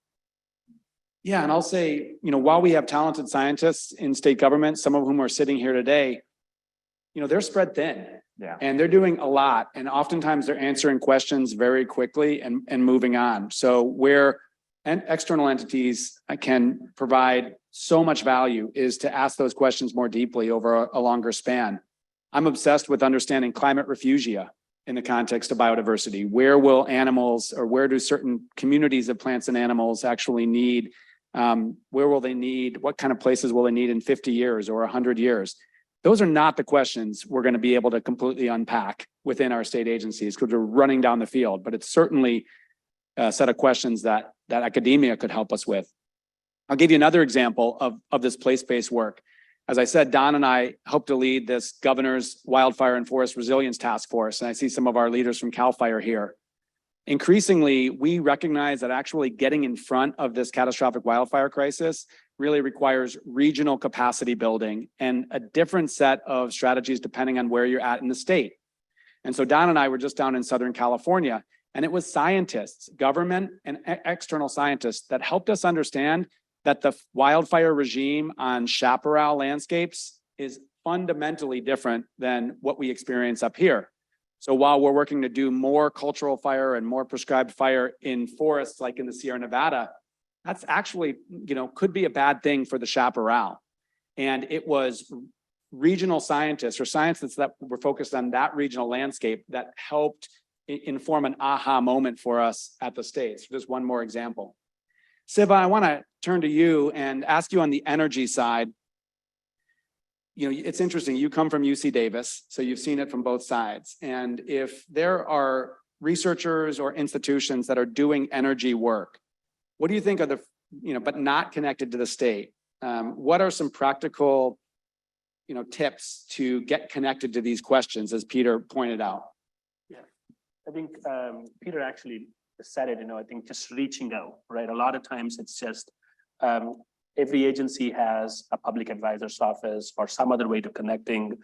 Yeah, and I'll say, while we have talented scientists in state government, some of whom are sitting here today, they're spread thin. Yeah. And they're doing a lot. And oftentimes they're answering questions very quickly and moving on. So where external entities can provide so much value is to ask those questions more deeply over a longer span. I'm obsessed with understanding climate refugia in the context of biodiversity. Where will animals, or where do certain communities of plants and animals actually need? Where will they need? What kind of places will they need in 50 years or 100 years? Those are not the questions we're going to be able to completely unpack within our state agencies because we're running down the field, but it's certainly a set of questions that academia could help us with. I'll give you another example of this place-based work. As I said, Don and I hope to lead this governor's wildfire and forest resilience task force, and I see some of our leaders from CAL FIRE here. Increasingly, we recognize that actually getting in front of this catastrophic wildfire crisis really requires regional capacity building and a different set of strategies depending on where you're at in the state. And so Don and I were just down in Southern California, and it was scientists, government and external scientists that helped us understand that the wildfire regime on chaparral landscapes is fundamentally different than what we experience up here. So while we're working to do more cultural fire and more prescribed fire in forests like in the Sierra Nevada, that's actually, could be a bad thing for the chaparral. And it was regional scientists or scientists that were focused on that regional landscape that helped inform an aha moment for us at the state. So just one more example. Siva, I want to turn to you and ask you on the energy side. It's interesting, you come from UC Davis, so you've seen it from both sides. And if there are researchers or institutions that are doing energy work, what do you think are the, but not connected to the state? What are some practical, tips to get connected to these questions, as Peter pointed out? Yeah, I think Peter actually said it, I think just reaching out, right? A lot of times it's just every agency has a public advisor's office or some other way to connecting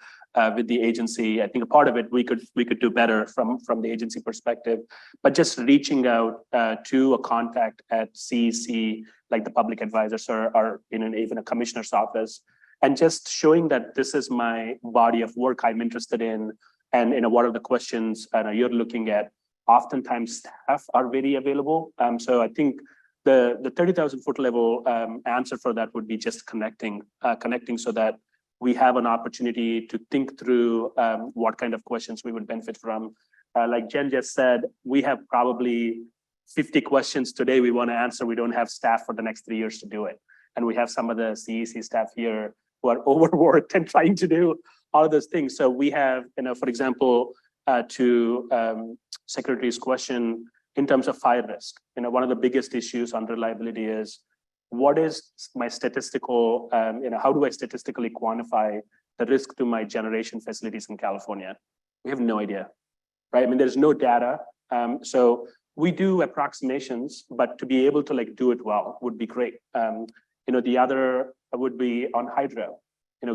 with the agency. I think a part of it we could do better from the agency perspective, but just reaching out to a contact at CEC, like the public advisors or even a commissioner's office, and just showing that this is my body of work I'm interested in, and what are the questions you're looking at. Oftentimes staff are very available. So I think the 30,000 foot level answer for that would be just connecting so that we have an opportunity to think through what kind of questions we would benefit from. Like Jen just said, we have probably 50 questions today we want to answer. We don't have staff for the next 3 years to do it. And we have some of the CEC staff here who are overworked and trying to do all of those things. So we have, for example, to Secretary's question, in terms of fire risk, one of the biggest issues on reliability is what is my statistical, how do I statistically quantify the risk to my generation facilities in California? We have no idea, right? There's no data. So we do approximations, but to be able to do it well would be great. The other would be on hydro.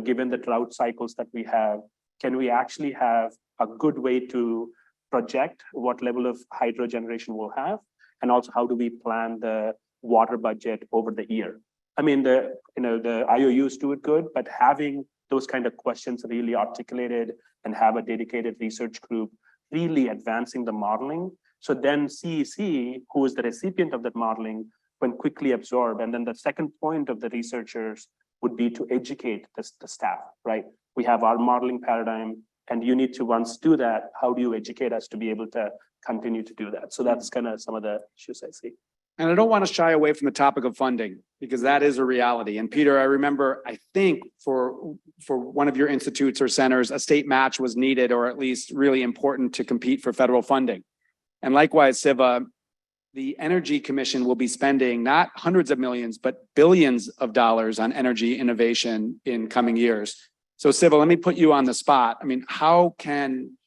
Given the drought cycles that we have, can we actually have a good way to project what level of hydro generation we'll have, and also how do we plan the water budget over the year? The IOUs do it good, but having those kind of questions really articulated and have a dedicated research group really advancing the modeling. So then CEC, who is the recipient of that modeling, can quickly absorb. And then the second point of the researchers would be to educate the staff, right? We have our modeling paradigm, and you need to once do that, how do you educate us to be able to continue to do that? So that's kind of some of the issues I see. And I don't want to shy away from the topic of funding, because that is a reality. And Peter, I remember, I think for one of your institutes or centers, a state match was needed, or at least really important to compete for federal funding. And likewise, Siva, the Energy Commission will be spending not hundreds of millions, but billions of dollars on energy innovation in coming years. So Siva, let me put you on the spot. How can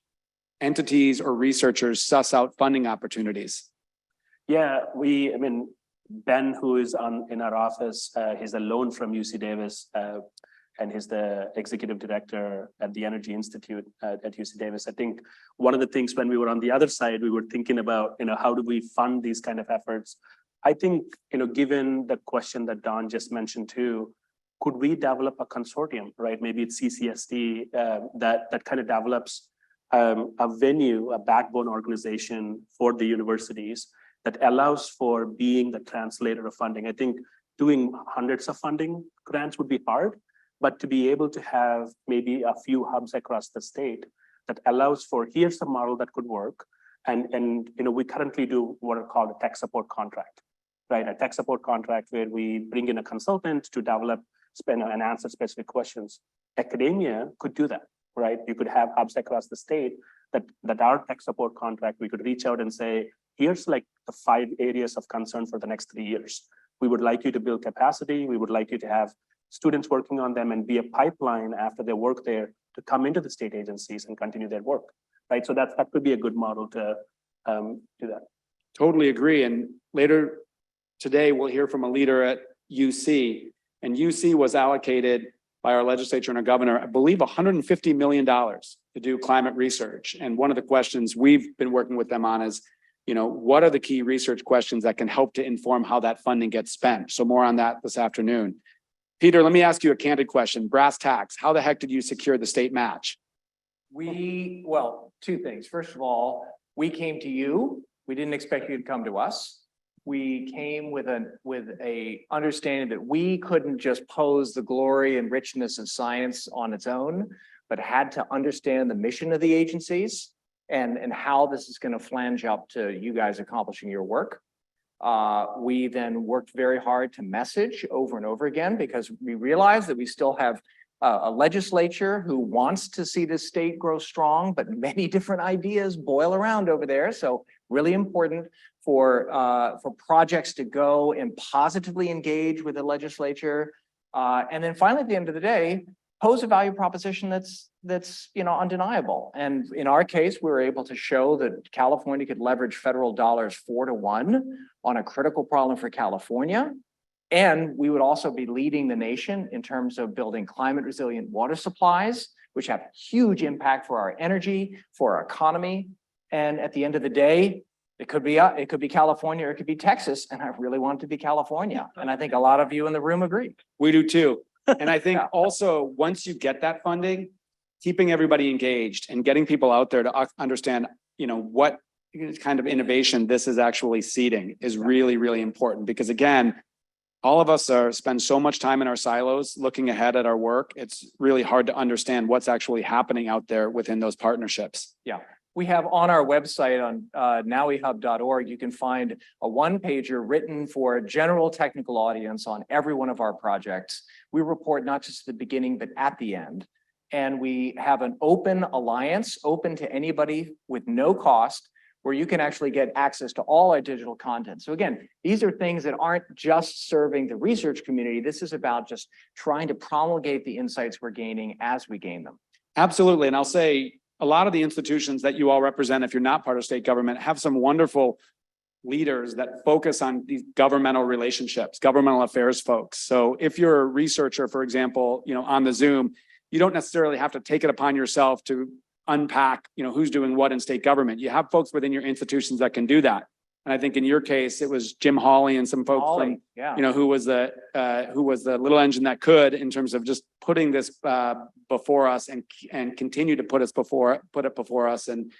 entities or researchers suss out funding opportunities? Yeah, I mean, Ben, who is in our office, he's a loan from UC Davis, and he's the executive director at the Energy Institute at UC Davis. I think one of the things when we were on the other side, we were thinking about, how do we fund these kind of efforts? I think, given the question that Don just mentioned too, could we develop a consortium, right? Maybe it's CCST that kind of develops a venue, a backbone organization for the universities that allows for being the translator of funding. I think doing hundreds of funding grants would be hard, but to be able to have maybe a few hubs across the state that allows for, here's a model that could work. And we currently do what are called a tech support contract, right? A tech support contract where we bring in a consultant to develop and answer specific questions. Academia could do that, right? You could have hubs across the state that our tech support contract, we could reach out and say, here's like the 5 areas of concern for the next 3 years. We would like you to build capacity. We would like you to have students working on them and be a pipeline after they work there to come into the state agencies and continue their work, right? So that could be a good model to do that. Totally agree. And later today, we'll hear from a leader at UC, and UC was allocated by our legislature and our governor, I believe $150 million to do climate research. And one of the questions we've been working with them on is, what are the key research questions that can help to inform how that funding gets spent? So more on that this afternoon. Peter, let me ask you a candid question. Brass tacks, how the heck did you secure the state match? Well, 2 things. First of all, we came to you. We didn't expect you to come to us. We came with a understanding that we couldn't just pose the glory and richness of science on its own, but had to understand the mission of the agencies and how this is going to flange up to you guys accomplishing your work. We then worked very hard to message over and over again because we realized that we still have a legislature who wants to see the state grow strong, but many different ideas boil around over there. So really important for projects to go and positively engage with the legislature. And then finally, at the end of the day, pose a value proposition that's undeniable. And in our case, we were able to show that California could leverage federal dollars 4 to 1 on a critical problem for California. And we would also be leading the nation in terms of building climate resilient water supplies, which have huge impact for our energy, for our economy. And at the end of the day, it could be California or it could be Texas. And I really want it to be California. And I think a lot of you in the room agree. We do too. And I think also once you get that funding, keeping everybody engaged and getting people out there to understand, what kind of innovation this is actually seeding is really, really important. Because again, all of us spend so much time in our silos looking ahead at our work. It's really hard to understand what's actually happening out there within those partnerships. Yeah. We have on our website on nowihub.org, you can find a 1-pager written for a general technical audience on every one of our projects. We report not just at the beginning, but at the end. And we have an open alliance, open to anybody with no cost, where you can actually get access to all our digital content. So again, these are things that aren't just serving the research community. This is about just trying to promulgate the insights we're gaining as we gain them. Absolutely. And I'll say a lot of the institutions that you all represent, if you're not part of state government, have some wonderful leaders that focus on these governmental relationships, governmental affairs folks. So if you're a researcher, for example, on the Zoom, you don't necessarily have to take it upon yourself to unpack, who's doing what in state government. You have folks within your institutions that can do that. And I think in your case, it was Jim Hawley and some folks who was the little engine that could, in terms of just putting this before us and continue to put it before us. And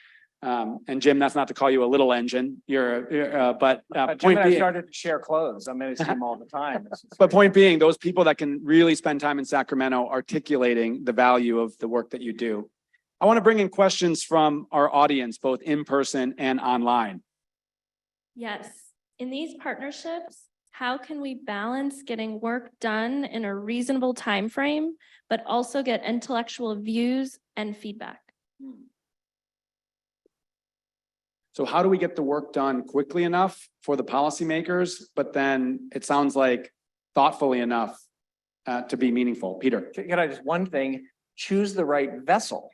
Jim, that's not to call you a little engine. But Jim and I started to share clothes. I'm going to see him all the time. But point being, those people that can really spend time in Sacramento articulating the value of the work that you do. I want to bring in questions from our audience, both in person and online. Yes. In these partnerships, how can we balance getting work done in a reasonable time frame, but also get intellectual views and feedback? So how do we get the work done quickly enough for the policymakers, but then it sounds like thoughtfully enough to be meaningful? Peter. Can I just one thing, choose the right vessel.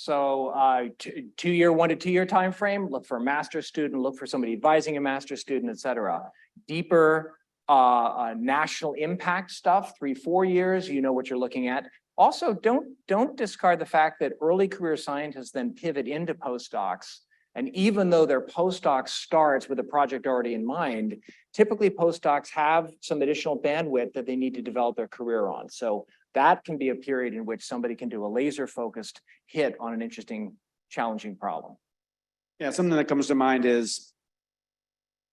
So 1 to 2 year time frame. Look for a master's student, look for somebody advising a master's student, et cetera. Deeper national impact stuff, 3-4 years, you know what you're looking at. Also, don't discard the fact that early career scientists then pivot into postdocs. And even though their postdoc starts with a project already in mind, typically postdocs have some additional bandwidth that they need to develop their career on. So that can be a period in which somebody can do a laser focused hit on an interesting, challenging problem. Yeah, something that comes to mind is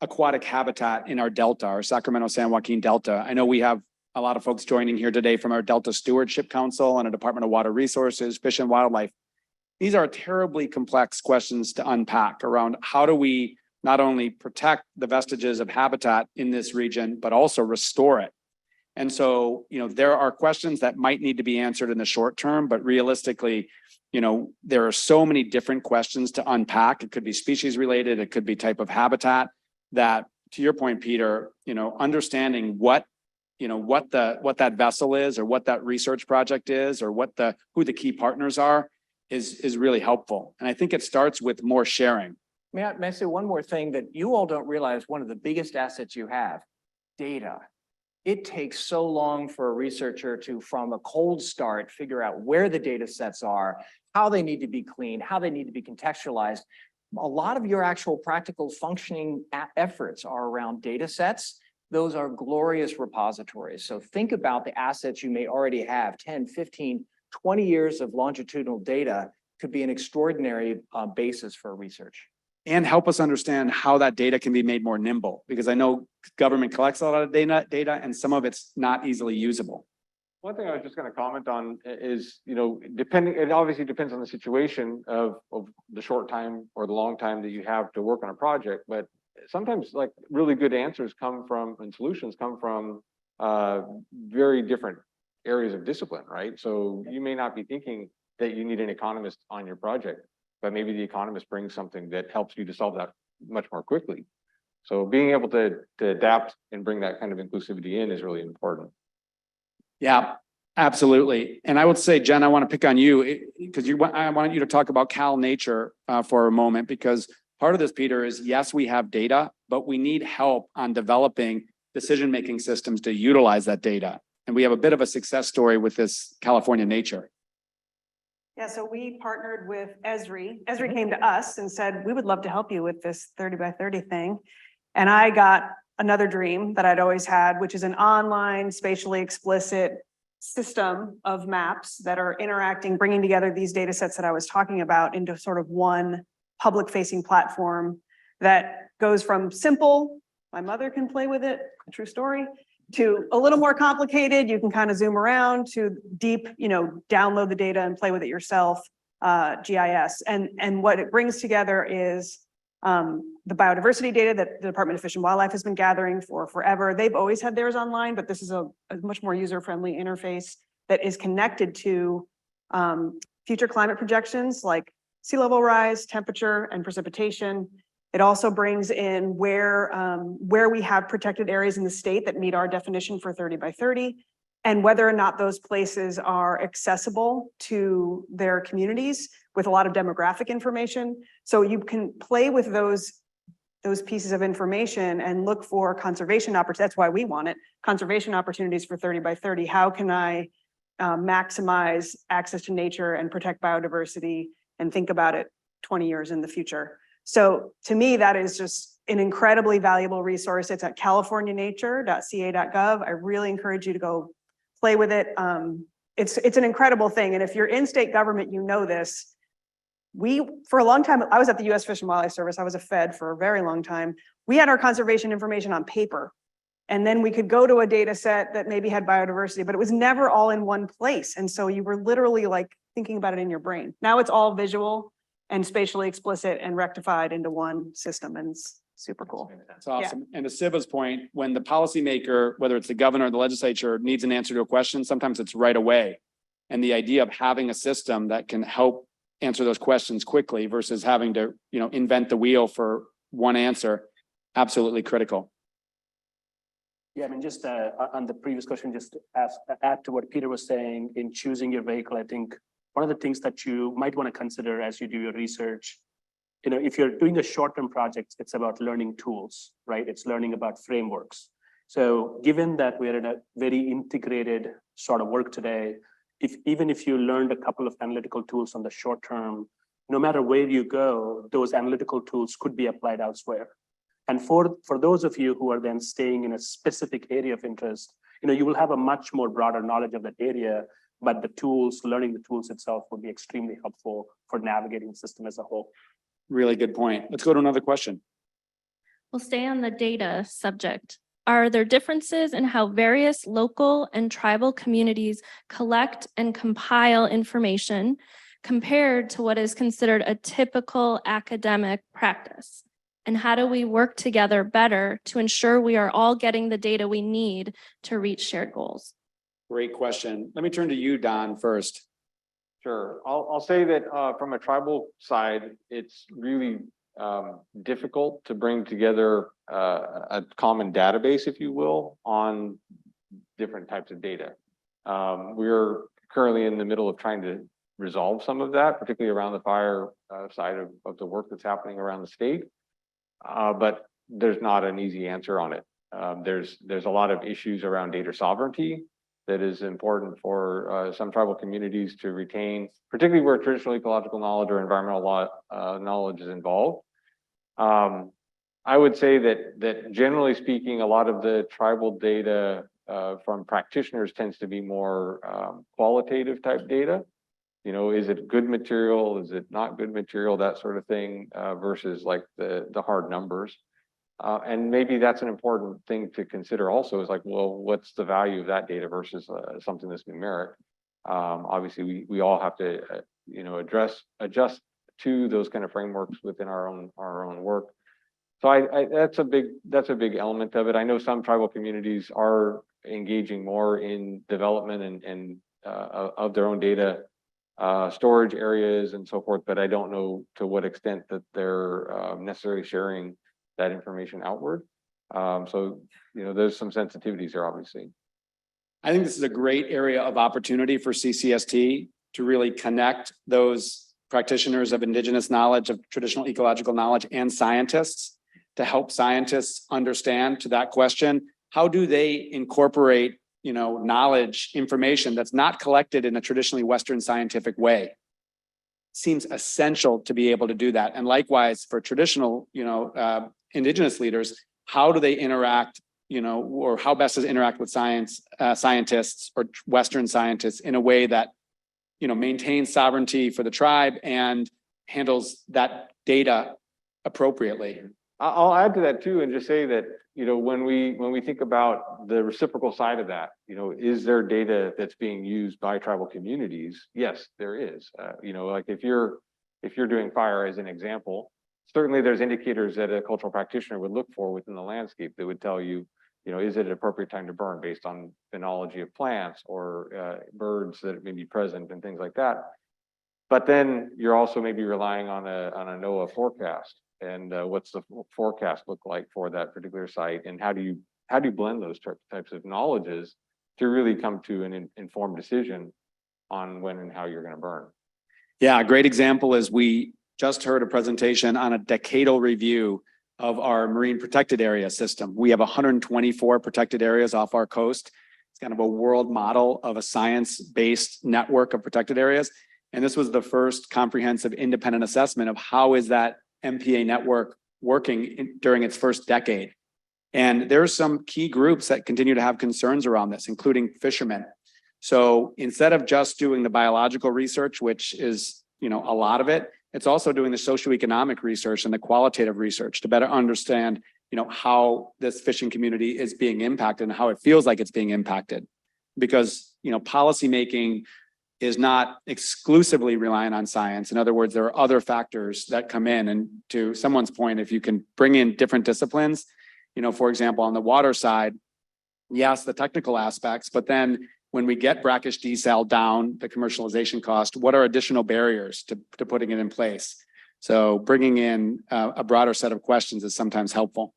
aquatic habitat in our Delta, our Sacramento San Joaquin Delta. I know we have a lot of folks joining here today from our Delta Stewardship Council and a Department of Water Resources, Fish and Wildlife. These are terribly complex questions to unpack around how do we not only protect the vestiges of habitat in this region, but also restore it. And so, there are questions that might need to be answered in the short term, but realistically, there are so many different questions to unpack. It could be species related, it could be type of habitat that, to your point, Peter, understanding what that vessel is or what that research project is or who the key partners are is really helpful. And I think it starts with more sharing. May I say one more thing that you all don't realize, one of the biggest assets you have, data. It takes so long for a researcher to, from a cold start, figure out where the data sets are, how they need to be cleaned, how they need to be contextualized. A lot of your actual practical functioning efforts are around data sets. Those are glorious repositories. So think about the assets you may already have, 10, 15, 20 years of longitudinal data could be an extraordinary basis for research. And help us understand how that data can be made more nimble, because I know government collects a lot of data and some of it's not easily usable. One thing I was just going to comment on is, it obviously depends on the situation of the short time or the long time that you have to work on a project, but sometimes like really good answers come from and solutions come from very different areas of discipline, right? So you may not be thinking that you need an economist on your project, but maybe the economist brings something that helps you to solve that much more quickly. So being able to adapt and bring that kind of inclusivity in is really important. Yeah, absolutely. And I would say, Jen, I want to pick on you because I want you to talk about Cal Nature for a moment, because part of this, Peter, is yes, we have data, but we need help on developing decision-making systems to utilize that data. And we have a bit of a success story with this California Nature. Yeah, so we partnered with Esri. Esri came to us and said, we would love to help you with this 30 by 30 thing. And I got another dream that I'd always had, which is an online, spatially explicit system of maps that are interacting, bringing together these data sets that I was talking about into sort of one public-facing platform that goes from simple, my mother can play with it, true story, to a little more complicated, you can kind of zoom around, to deep, download the data and play with it yourself, GIS. And what it brings together is the biodiversity data that the Department of Fish and Wildlife has been gathering for forever. They've always had theirs online, but this is a much more user-friendly interface that is connected to future climate projections like sea level rise, temperature, and precipitation. It also brings in where we have protected areas in the state that meet our definition for 30 by 30, and whether or not those places are accessible to their communities with a lot of demographic information. So you can play with those pieces of information and look for conservation opportunities. That's why we want it, conservation opportunities for 30 by 30. How can I maximize access to nature and protect biodiversity and think about it 20 years in the future? So to me, that is just an incredibly valuable resource. It's at californianature.ca.gov. I really encourage you to go play with it. It's an incredible thing. And if you're in state government, you know this. For a long time, I was at the US Fish and Wildlife Service. I was a Fed for a very long time. We had our conservation information on paper. And then we could go to a data set that maybe had biodiversity, but it was never all in one place. And so you were literally like thinking about it in your brain. Now it's all visual and spatially explicit and rectified into one system, and it's super cool. That's awesome. And to Siva's point, when the policymaker, whether it's the governor or the legislature, needs an answer to a question, sometimes it's right away. And the idea of having a system that can help answer those questions quickly versus having to, invent the wheel for one answer, absolutely critical. Yeah, I mean, just on the previous question, just to add to what Peter was saying, in choosing your vehicle, I think one of the things that you might want to consider as you do your research, if you're doing a short-term project, it's about learning tools, right? It's learning about frameworks. So given that we're in a very integrated sort of work today, even if you learned a couple of analytical tools on the short term, no matter where you go, those analytical tools could be applied elsewhere. And for those of you who are then staying in a specific area of interest, you will have a much more broader knowledge of that area, but the tools, learning the tools itself will be extremely helpful for navigating the system as a whole. Really good point. Let's go to another question. We'll stay on the data subject. Are there differences in how various local and tribal communities collect and compile information compared to what is considered a typical academic practice? And how do we work together better to ensure we are all getting the data we need to reach shared goals? Great question. Let me turn to you, Don, first. Sure. I'll say that from a tribal side, it's really difficult to bring together a common database, if you will, on different types of data. We're currently in the middle of trying to resolve some of that, particularly around the fire side of the work that's happening around the state. But there's not an easy answer on it. There's a lot of issues around data sovereignty that is important for some tribal communities to retain, particularly where traditional ecological knowledge or environmental law knowledge is involved. I would say that generally speaking, a lot of the tribal data from practitioners tends to be more qualitative type data. Is it good material? Is it not good material? That sort of thing versus like the hard numbers. And maybe that's an important thing to consider also is like, well, what's the value of that data versus something that's numeric? Obviously, we all have to, adjust to those kind of frameworks within our own work. So that's a big element of it. I know some tribal communities are engaging more in development and of their own data storage areas and so forth, but I don't know to what extent that they're necessarily sharing that information outward. So, there's some sensitivities here, obviously. I think this is a great area of opportunity for CCST to really connect those practitioners of indigenous knowledge, of traditional ecological knowledge, and scientists to help scientists understand to that question, how do they incorporate, knowledge, information that's not collected in a traditionally Western scientific way? Seems essential to be able to do that. And likewise for traditional, indigenous leaders, how do they interact, or how best to interact with scientists or Western scientists in a way that, maintains sovereignty for the tribe and handles that data appropriately. I'll add to that too, and just say that, when we think about the reciprocal side of that, is there data that's being used by tribal communities? Yes, there is. Like if you're doing fire as an example, certainly there's indicators that a cultural practitioner would look for within the landscape that would tell you, is it an appropriate time to burn based on phenology of plants or birds that may be present and things like that. But then you're also maybe relying on a NOAA forecast. And what's the forecast look like for that particular site, and how do you blend those types of knowledges to really come to an informed decision on when and how you're going to burn? Yeah, a great example is we just heard a presentation on a decadal review of our marine protected area system. We have 124 protected areas off our coast. It's kind of a world model of a science-based network of protected areas. And this was the first comprehensive independent assessment of how is that MPA network working during its first decade. And there's some key groups that continue to have concerns around this, including fishermen. So instead of just doing the biological research, which is, a lot of it, it's also doing the socioeconomic research and the qualitative research to better understand, how this fishing community is being impacted and how it feels like it's being impacted. Because, policymaking is not exclusively relying on science. In other words, there are other factors that come in. And to someone's point, if you can bring in different disciplines, for example, on the water side, yes, the technical aspects, but then when we get brackish desal down, the commercialization cost, what are additional barriers to putting it in place? So bringing in a broader set of questions is sometimes helpful.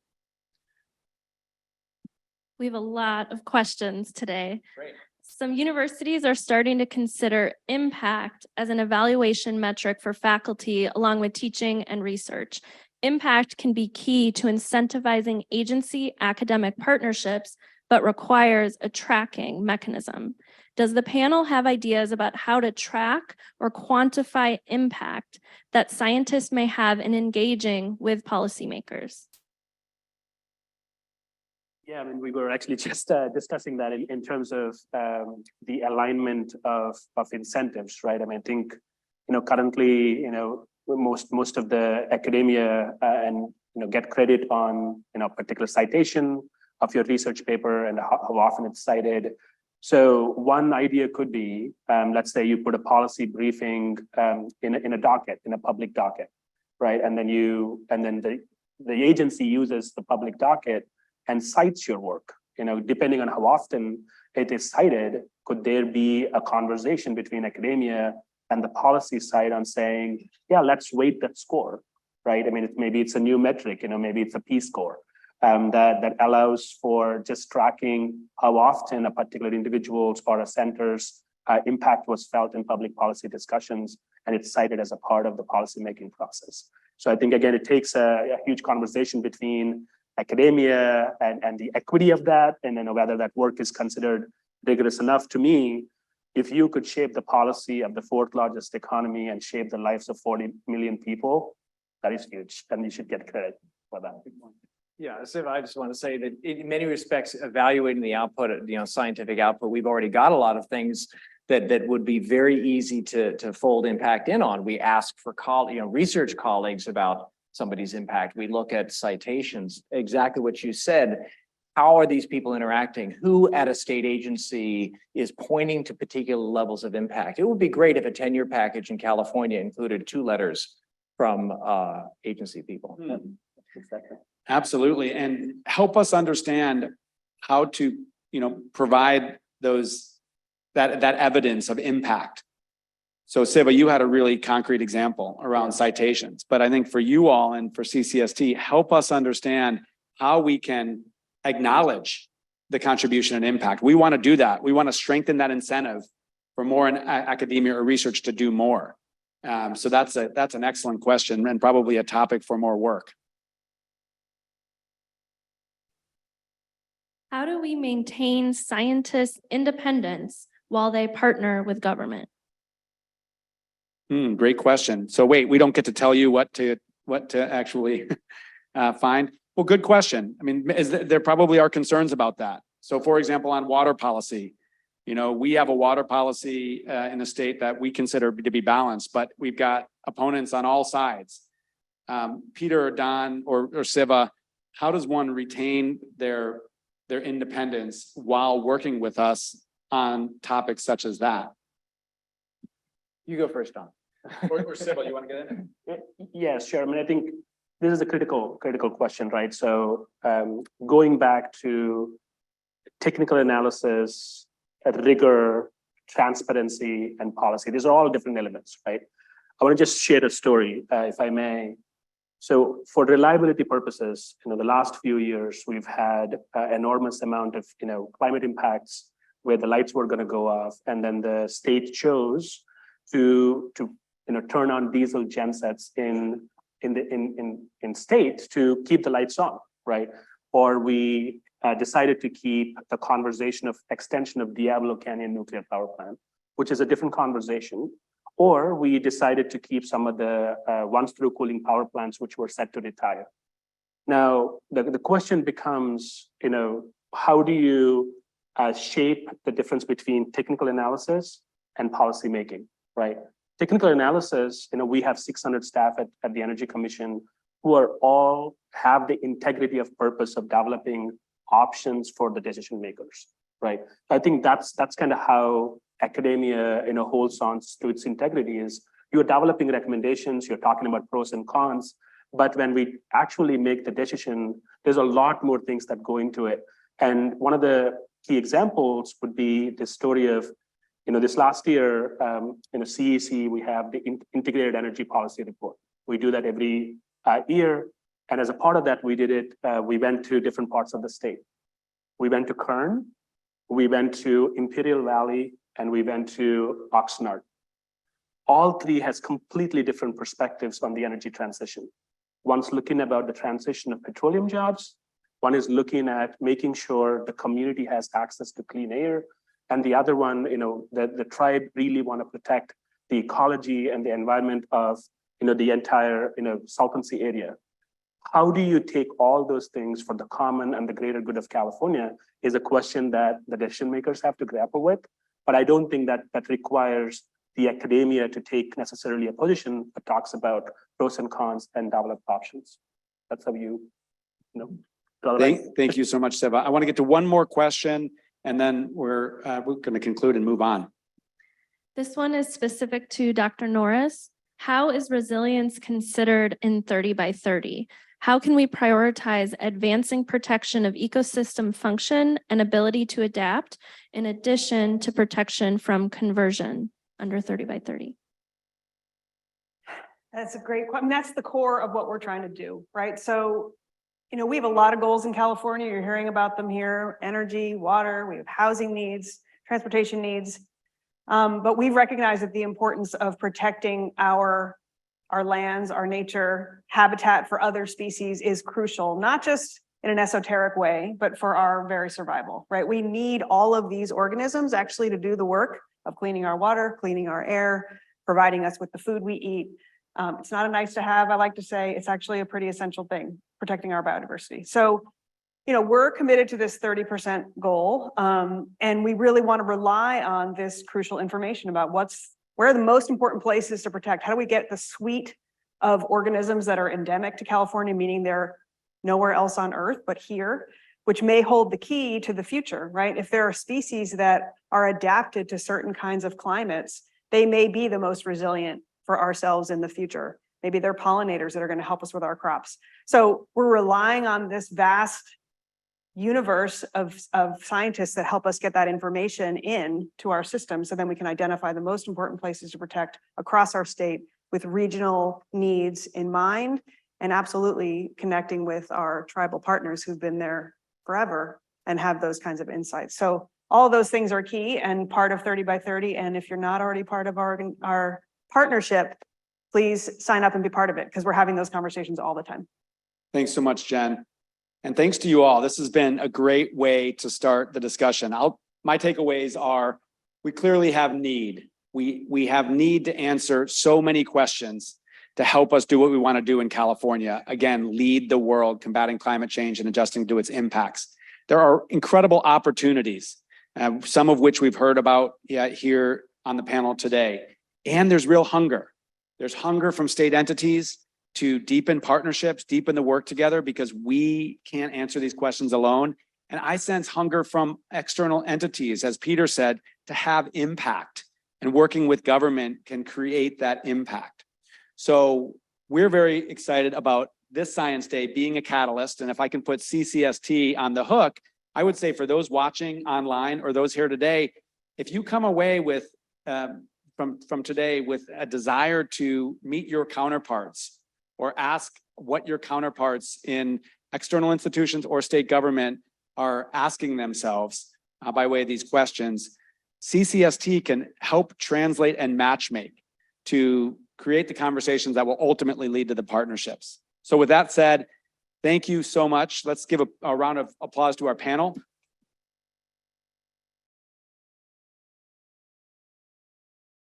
We have a lot of questions today. Great. Some universities are starting to consider impact as an evaluation metric for faculty along with teaching and research. Impact can be key to incentivizing agency academic partnerships, but requires a tracking mechanism. Does the panel have ideas about how to track or quantify impact that scientists may have in engaging with policymakers? Yeah, I mean, we were actually just discussing that in terms of the alignment of incentives, right? I mean, I think, currently, most of the academia and, get credit on, particular citation of your research paper and how often it's cited. So one idea could be, let's say you put a policy briefing in a docket, in a public docket, right? And then the agency uses the public docket and cites your work. Depending on how often it is cited, could there be a conversation between academia and the policy side on saying, yeah, let's weight that score, right? I mean, maybe it's a new metric, maybe it's a P-score that allows for just tracking how often a particular individual's or a center's impact was felt in public policy discussions, and it's cited as a part of the policymaking process. So I think, again, it takes a huge conversation between academia and the equity of that, and then whether that work is considered rigorous enough. To me, if you could shape the policy of the fourth largest economy and shape the lives of 40 million people, that is huge, and you should get credit for that. Yeah, Siva, I just want to say that in many respects, evaluating the output, scientific output, we've already got a lot of things that would be very easy to fold impact in on. We ask for research colleagues about somebody's impact. We look at citations, exactly what you said. How are these people interacting? Who at a state agency is pointing to particular levels of impact? It would be great if a 10-year package in California included 2 letters from agency people. Exactly. Absolutely. And help us understand how to, provide that evidence of impact. So Siva, you had a really concrete example around citations, but I think for you all and for CCST, help us understand how we can acknowledge the contribution and impact. We want to do that. We want to strengthen that incentive for more in academia or research to do more. So that's an excellent question and probably a topic for more work. How do we maintain scientists' independence while they partner with government? Great question. So wait, we don't get to tell you what to actually find? Well, good question. I mean, there probably are concerns about that. So for example, on water policy, we have a water policy in the state that we consider to be balanced, but we've got opponents on all sides. Peter or Don or Siva, how does one retain their independence while working with us on topics such as that? You go first, Don. Or Siva, you want to get in? Yeah, sure. I mean, I think this is a critical question, right? So going back to technical analysis, rigor, transparency, and policy, these are all different elements, right? I want to just share a story, if I may. So for reliability purposes, the last few years, we've had enormous amount of, climate impacts where the lights were going to go off, and then the state chose to turn on diesel gensets in state to keep the lights on, right? Or we decided to keep the conversation of extension of Diablo Canyon nuclear power plant, which is a different conversation. Or we decided to keep some of the once-through cooling power plants, which were set to retire. Now, the question becomes, how do you shape the difference between technical analysis and policy making, right? Technical analysis, we have 600 staff at the Energy Commission who are all have the integrity of purpose of developing options for the decision makers, right? I think that's kind of how academia, holds on to its integrity is you're developing recommendations, you're talking about pros and cons, but when we actually make the decision, there's a lot more things that go into it. And one of the key examples would be the story of, this last year, CEC, we have the Integrated Energy Policy Report. We do that every year. And as a part of that, we went to different parts of the state. We went to Kern, we went to Imperial Valley, and we went to Oxnard. All three has completely different perspectives on the energy transition. One's looking about the transition of petroleum jobs. One is looking at making sure the community has access to clean air. And the other one, the tribe really want to protect the ecology and the environment of, the entire, Salton Sea area. How do you take all those things for the common and the greater good of California is a question that the decision makers have to grapple with. But I don't think that requires the academia to take necessarily a position that talks about pros and cons and develop options. That's how Thank you so much, Siva. I want to get to one more question, and then we're going to conclude and move on. This one is specific to Dr. Norris. How is resilience considered in 30 by 30? How can we prioritize advancing protection of ecosystem function and ability to adapt in addition to protection from conversion under 30 by 30? That's a great question. That's the core of what we're trying to do, right? So, we have a lot of goals in California. You're hearing about them here: energy, water, we have housing needs, transportation needs. But we recognize that the importance of protecting our lands, our nature, habitat for other species is crucial, not just in an esoteric way, but for our very survival, right? We need all of these organisms actually to do the work of cleaning our water, cleaning our air, providing us with the food we eat. It's not a nice to have, I like to say, it's actually a pretty essential thing, protecting our biodiversity. So, we're committed to this 30% goal, and we really want to rely on this crucial information about where are the most important places to protect. How do we get the suite of organisms that are endemic to California, meaning they're nowhere else on Earth but here, which may hold the key to the future, right? If there are species that are adapted to certain kinds of climates, they may be the most resilient for ourselves in the future. Maybe they're pollinators that are going to help us with our crops. So we're relying on this vast universe of scientists that help us get that information in to our system, so then we can identify the most important places to protect across our state with regional needs in mind, and absolutely connecting with our tribal partners who've been there forever and have those kinds of insights. So all of those things are key and part of 30 by 30. And if you're not already part of our partnership, please sign up and be part of it, because we're having those conversations all the time. Thanks so much, Jen. And thanks to you all. This has been a great way to start the discussion. My takeaways are, we clearly have need. We have need to answer so many questions to help us do what we want to do in California. Again, lead the world, combating climate change and adjusting to its impacts. There are incredible opportunities, some of which we've heard about here on the panel today. And there's real hunger. There's hunger from state entities to deepen partnerships, deepen the work together, because we can't answer these questions alone. And I sense hunger from external entities, as Peter said, to have impact, and working with government can create that impact. So we're very excited about this Science Day being a catalyst. And if I can put CCST on the hook, I would say for those watching online or those here today, if you come away with from today with a desire to meet your counterparts, or ask what your counterparts in external institutions or state government are asking themselves by way of these questions, CCST can help translate and matchmake to create the conversations that will ultimately lead to the partnerships. So with that said, thank you so much. Let's give a round of applause to our panel.